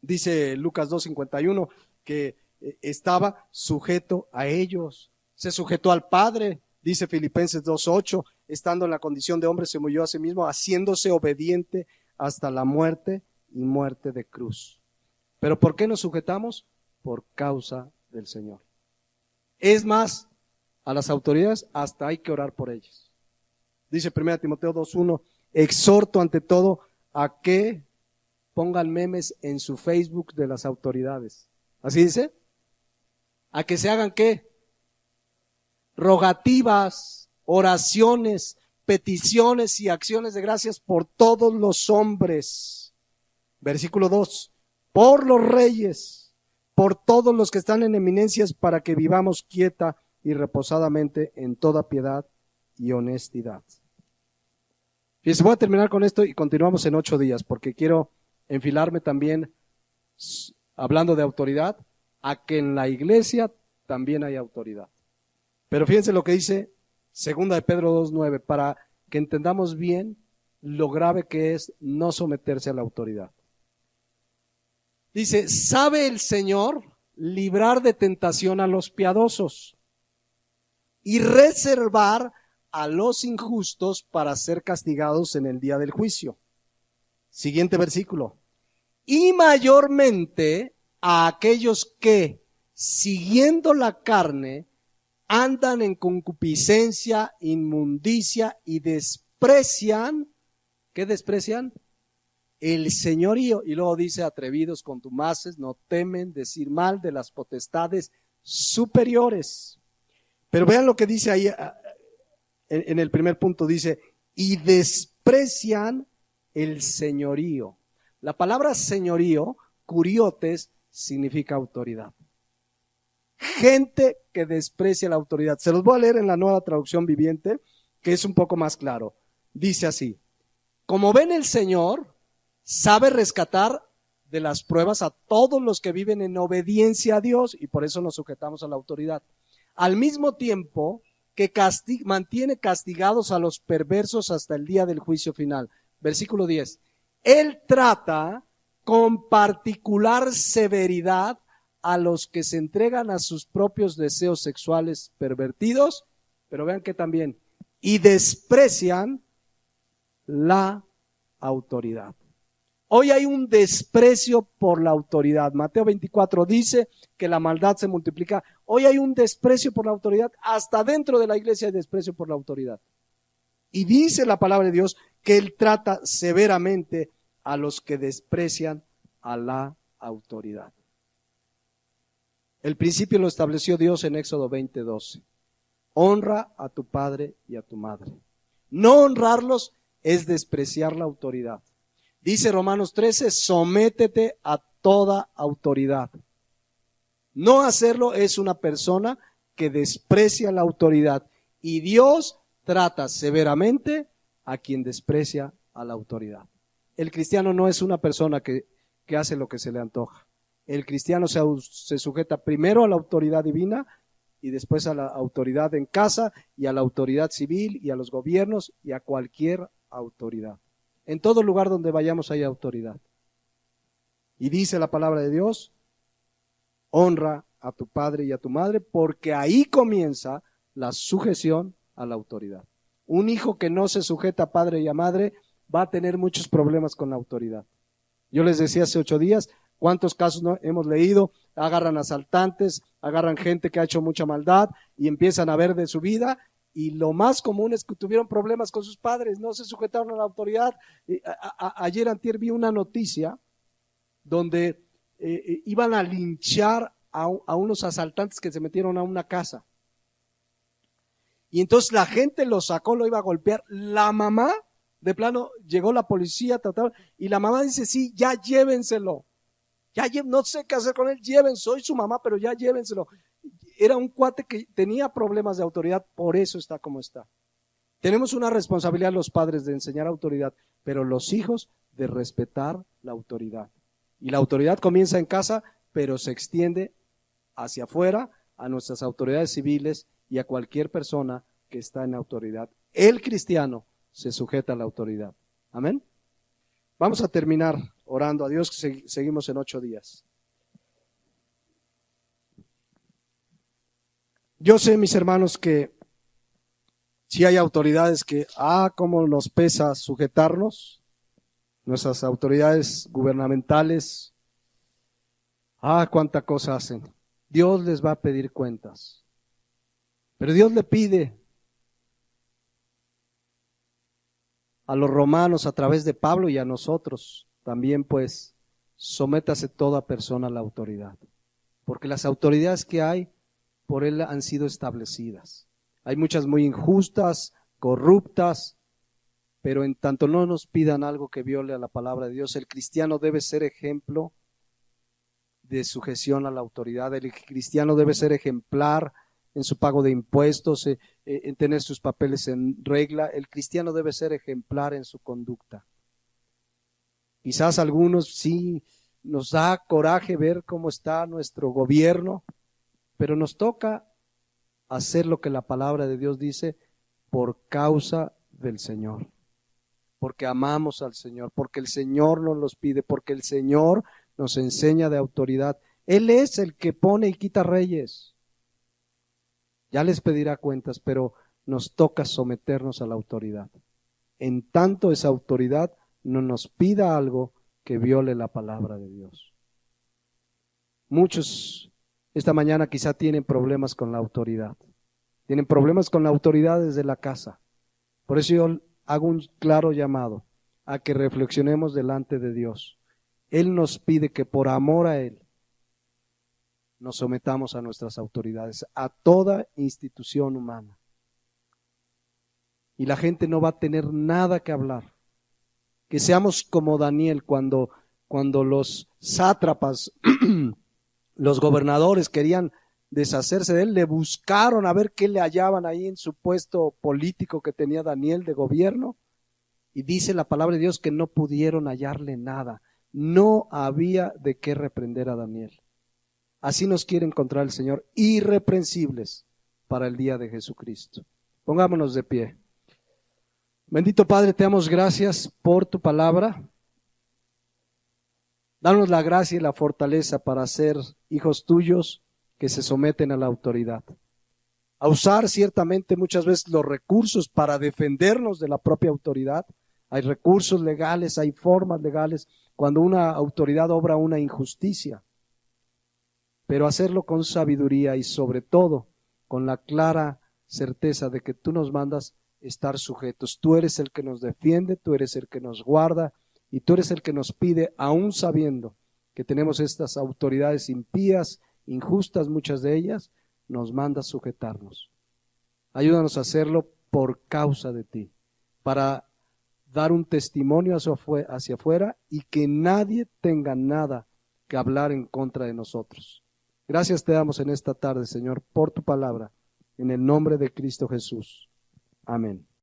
Dice Lucas 2:51 que estaba sujeto a ellos. Se sujetó al Padre. Dice Filipenses 2:8, estando en la condición de hombre se humilló a sí mismo, haciéndose obediente hasta la muerte y muerte de cruz. ¿Pero por qué nos sujetamos? Por causa del Señor. Es más, a las autoridades hasta hay que orar por ellas. Dice 1 Timoteo 2:1, exhorto ante todo a que pongan memes en su Facebook de las autoridades. ¿Así dice? A que se hagan ¿qué? Rogativas, oraciones, peticiones y acciones de gracias por todos los hombres. Versículo 2, por los reyes, por todos los que están en eminencias, para que vivamos quieta y reposadamente en toda piedad y honestidad. Fíjense, voy a terminar con esto y continuamos en 8 días, porque quiero enfilarme también, hablando de autoridad, a que en la iglesia también hay autoridad. Pero fíjense lo que dice 2 de Pedro 2:9, para que entendamos bien lo grave que es no someterse a la autoridad. Dice, ¿sabe el Señor librar de tentación a los piadosos y reservar a los injustos para ser castigados en el día del juicio? Siguiente versículo. Y mayormente a aquellos que, siguiendo la carne, andan en concupiscencia, inmundicia y desprecian, ¿qué desprecian? El señorío. Y luego dice, atrevidos, contumaces, no temen decir mal de las potestades superiores. Pero vean lo que dice ahí en el primer punto, dice, y desprecian el señorío. La palabra señorío, curiotes, significa autoridad. Gente que desprecia la autoridad. Se los voy a leer en la Nueva Traducción Viviente, que es un poco más claro. Dice así, como ven, el Señor sabe rescatar de las pruebas a todos los que viven en obediencia a Dios, y por eso nos sujetamos a la autoridad. Al mismo tiempo que mantiene castigados a los perversos hasta el día del juicio final. Versículo 10. Él trata con particular severidad a los que se entregan a sus propios deseos sexuales pervertidos, pero vean que también, y desprecian la autoridad. Hoy hay un desprecio por la autoridad. Mateo 24 dice que la maldad se multiplica. Hoy hay un desprecio por la autoridad. Hasta dentro de la iglesia hay desprecio por la autoridad. Y dice la palabra de Dios que Él trata severamente a los que desprecian a la autoridad. El principio lo estableció Dios en Éxodo 20:12. Honra a tu padre y a tu madre. No honrarlos es despreciar la autoridad. Dice Romanos 13, sométete a toda autoridad. No hacerlo es una persona que desprecia la autoridad. Y Dios trata severamente a quien desprecia a la autoridad. El cristiano no es una persona que hace lo que se le antoja. El cristiano se sujeta primero a la autoridad divina y después a la autoridad en casa y a la autoridad civil y a los gobiernos y a cualquier autoridad. En todo lugar donde vayamos hay autoridad. Y dice la palabra de Dios, honra a tu padre y a tu madre, porque ahí comienza la sujeción a la autoridad. Un hijo que no se sujeta a padre y a madre va a tener muchos problemas con la autoridad. Yo les decía hace 8 días, ¿cuántos casos no hemos leído? Agarran asaltantes, agarran gente que ha hecho mucha maldad y empiezan a ver de su vida. Y lo más común es que tuvieron problemas con sus padres, no se sujetaron a la autoridad. Ayer antier vi una noticia donde iban a linchar a unos asaltantes que se metieron a una casa. Y entonces la gente lo sacó, lo iba a golpear. La mamá, de plano, llegó la policía, y la mamá dice, sí, ya llévenselo. No sé qué hacer con él, soy su mamá, pero ya llévenselo. Era un cuate que tenía problemas de autoridad, por eso está como está. Tenemos una responsabilidad los padres de enseñar autoridad, pero los hijos de respetar la autoridad. Y la autoridad comienza en casa, pero se extiende hacia afuera, a nuestras autoridades civiles y a cualquier persona que está en autoridad. El cristiano se sujeta a la autoridad. Amén. Vamos a terminar orando a Dios, que seguimos en 8 días. Yo sé, mis hermanos, que Sí hay autoridades que, cómo nos pesa sujetarnos, nuestras autoridades gubernamentales, cuánta cosa hacen. Dios les va a pedir cuentas. Pero Dios le pide a los romanos a través de Pablo y a nosotros también, pues, sométase toda persona a la autoridad. Porque las autoridades que hay por él han sido establecidas. Hay muchas muy injustas, corruptas, pero en tanto no nos pidan algo que viole a la palabra de Dios, el cristiano debe ser ejemplo de sujeción a la autoridad. El cristiano debe ser ejemplar en su pago de impuestos, en tener sus papeles en regla. El cristiano debe ser ejemplar en su conducta. Quizás algunos sí nos da coraje ver cómo está nuestro gobierno, pero nos toca hacer lo que la palabra de Dios dice por causa del Señor, porque amamos al Señor, porque el Señor nos los pide, porque el Señor nos enseña de autoridad. Él es el que pone y quita reyes. Ya les pedirá cuentas, pero nos toca someternos a la autoridad. En tanto esa autoridad no nos pida algo que viole la palabra de Dios. Muchos esta mañana quizá tienen problemas con la autoridad. Tienen problemas con la autoridad desde la casa. Por eso yo hago un claro llamado a que reflexionemos delante de Dios. Él nos pide que por amor a Él nos sometamos a nuestras autoridades, a toda institución humana. Y la gente no va a tener nada que hablar. Que seamos como Daniel cuando los sátrapas, los gobernadores querían deshacerse de él, le buscaron a ver qué le hallaban ahí en su puesto político que tenía Daniel de gobierno, y dice la palabra de Dios que no pudieron hallarle nada. No había de qué reprender a Daniel. Así nos quiere encontrar el Señor, irreprensibles para el día de Jesucristo. Pongámonos de pie. Bendito Padre, te damos gracias por tu palabra. Danos la gracia y la fortaleza para ser hijos tuyos que se someten a la autoridad. A usar ciertamente muchas veces los recursos para defendernos de la propia autoridad. Hay recursos legales, hay formas legales cuando una autoridad obra una injusticia. Pero hacerlo con sabiduría y sobre todo con la clara certeza de que tú nos mandas estar sujetos. Tú eres el que nos defiende, tú eres el que nos guarda y tú eres el que nos pide, aún sabiendo que tenemos estas autoridades impías, injustas, muchas de ellas, nos mandas sujetarnos. Ayúdanos a hacerlo por causa de ti, para dar un testimonio hacia afuera y que nadie tenga nada que hablar en contra de nosotros. Gracias te damos en esta tarde, Señor, por tu palabra, en el nombre de Cristo Jesús. Amén.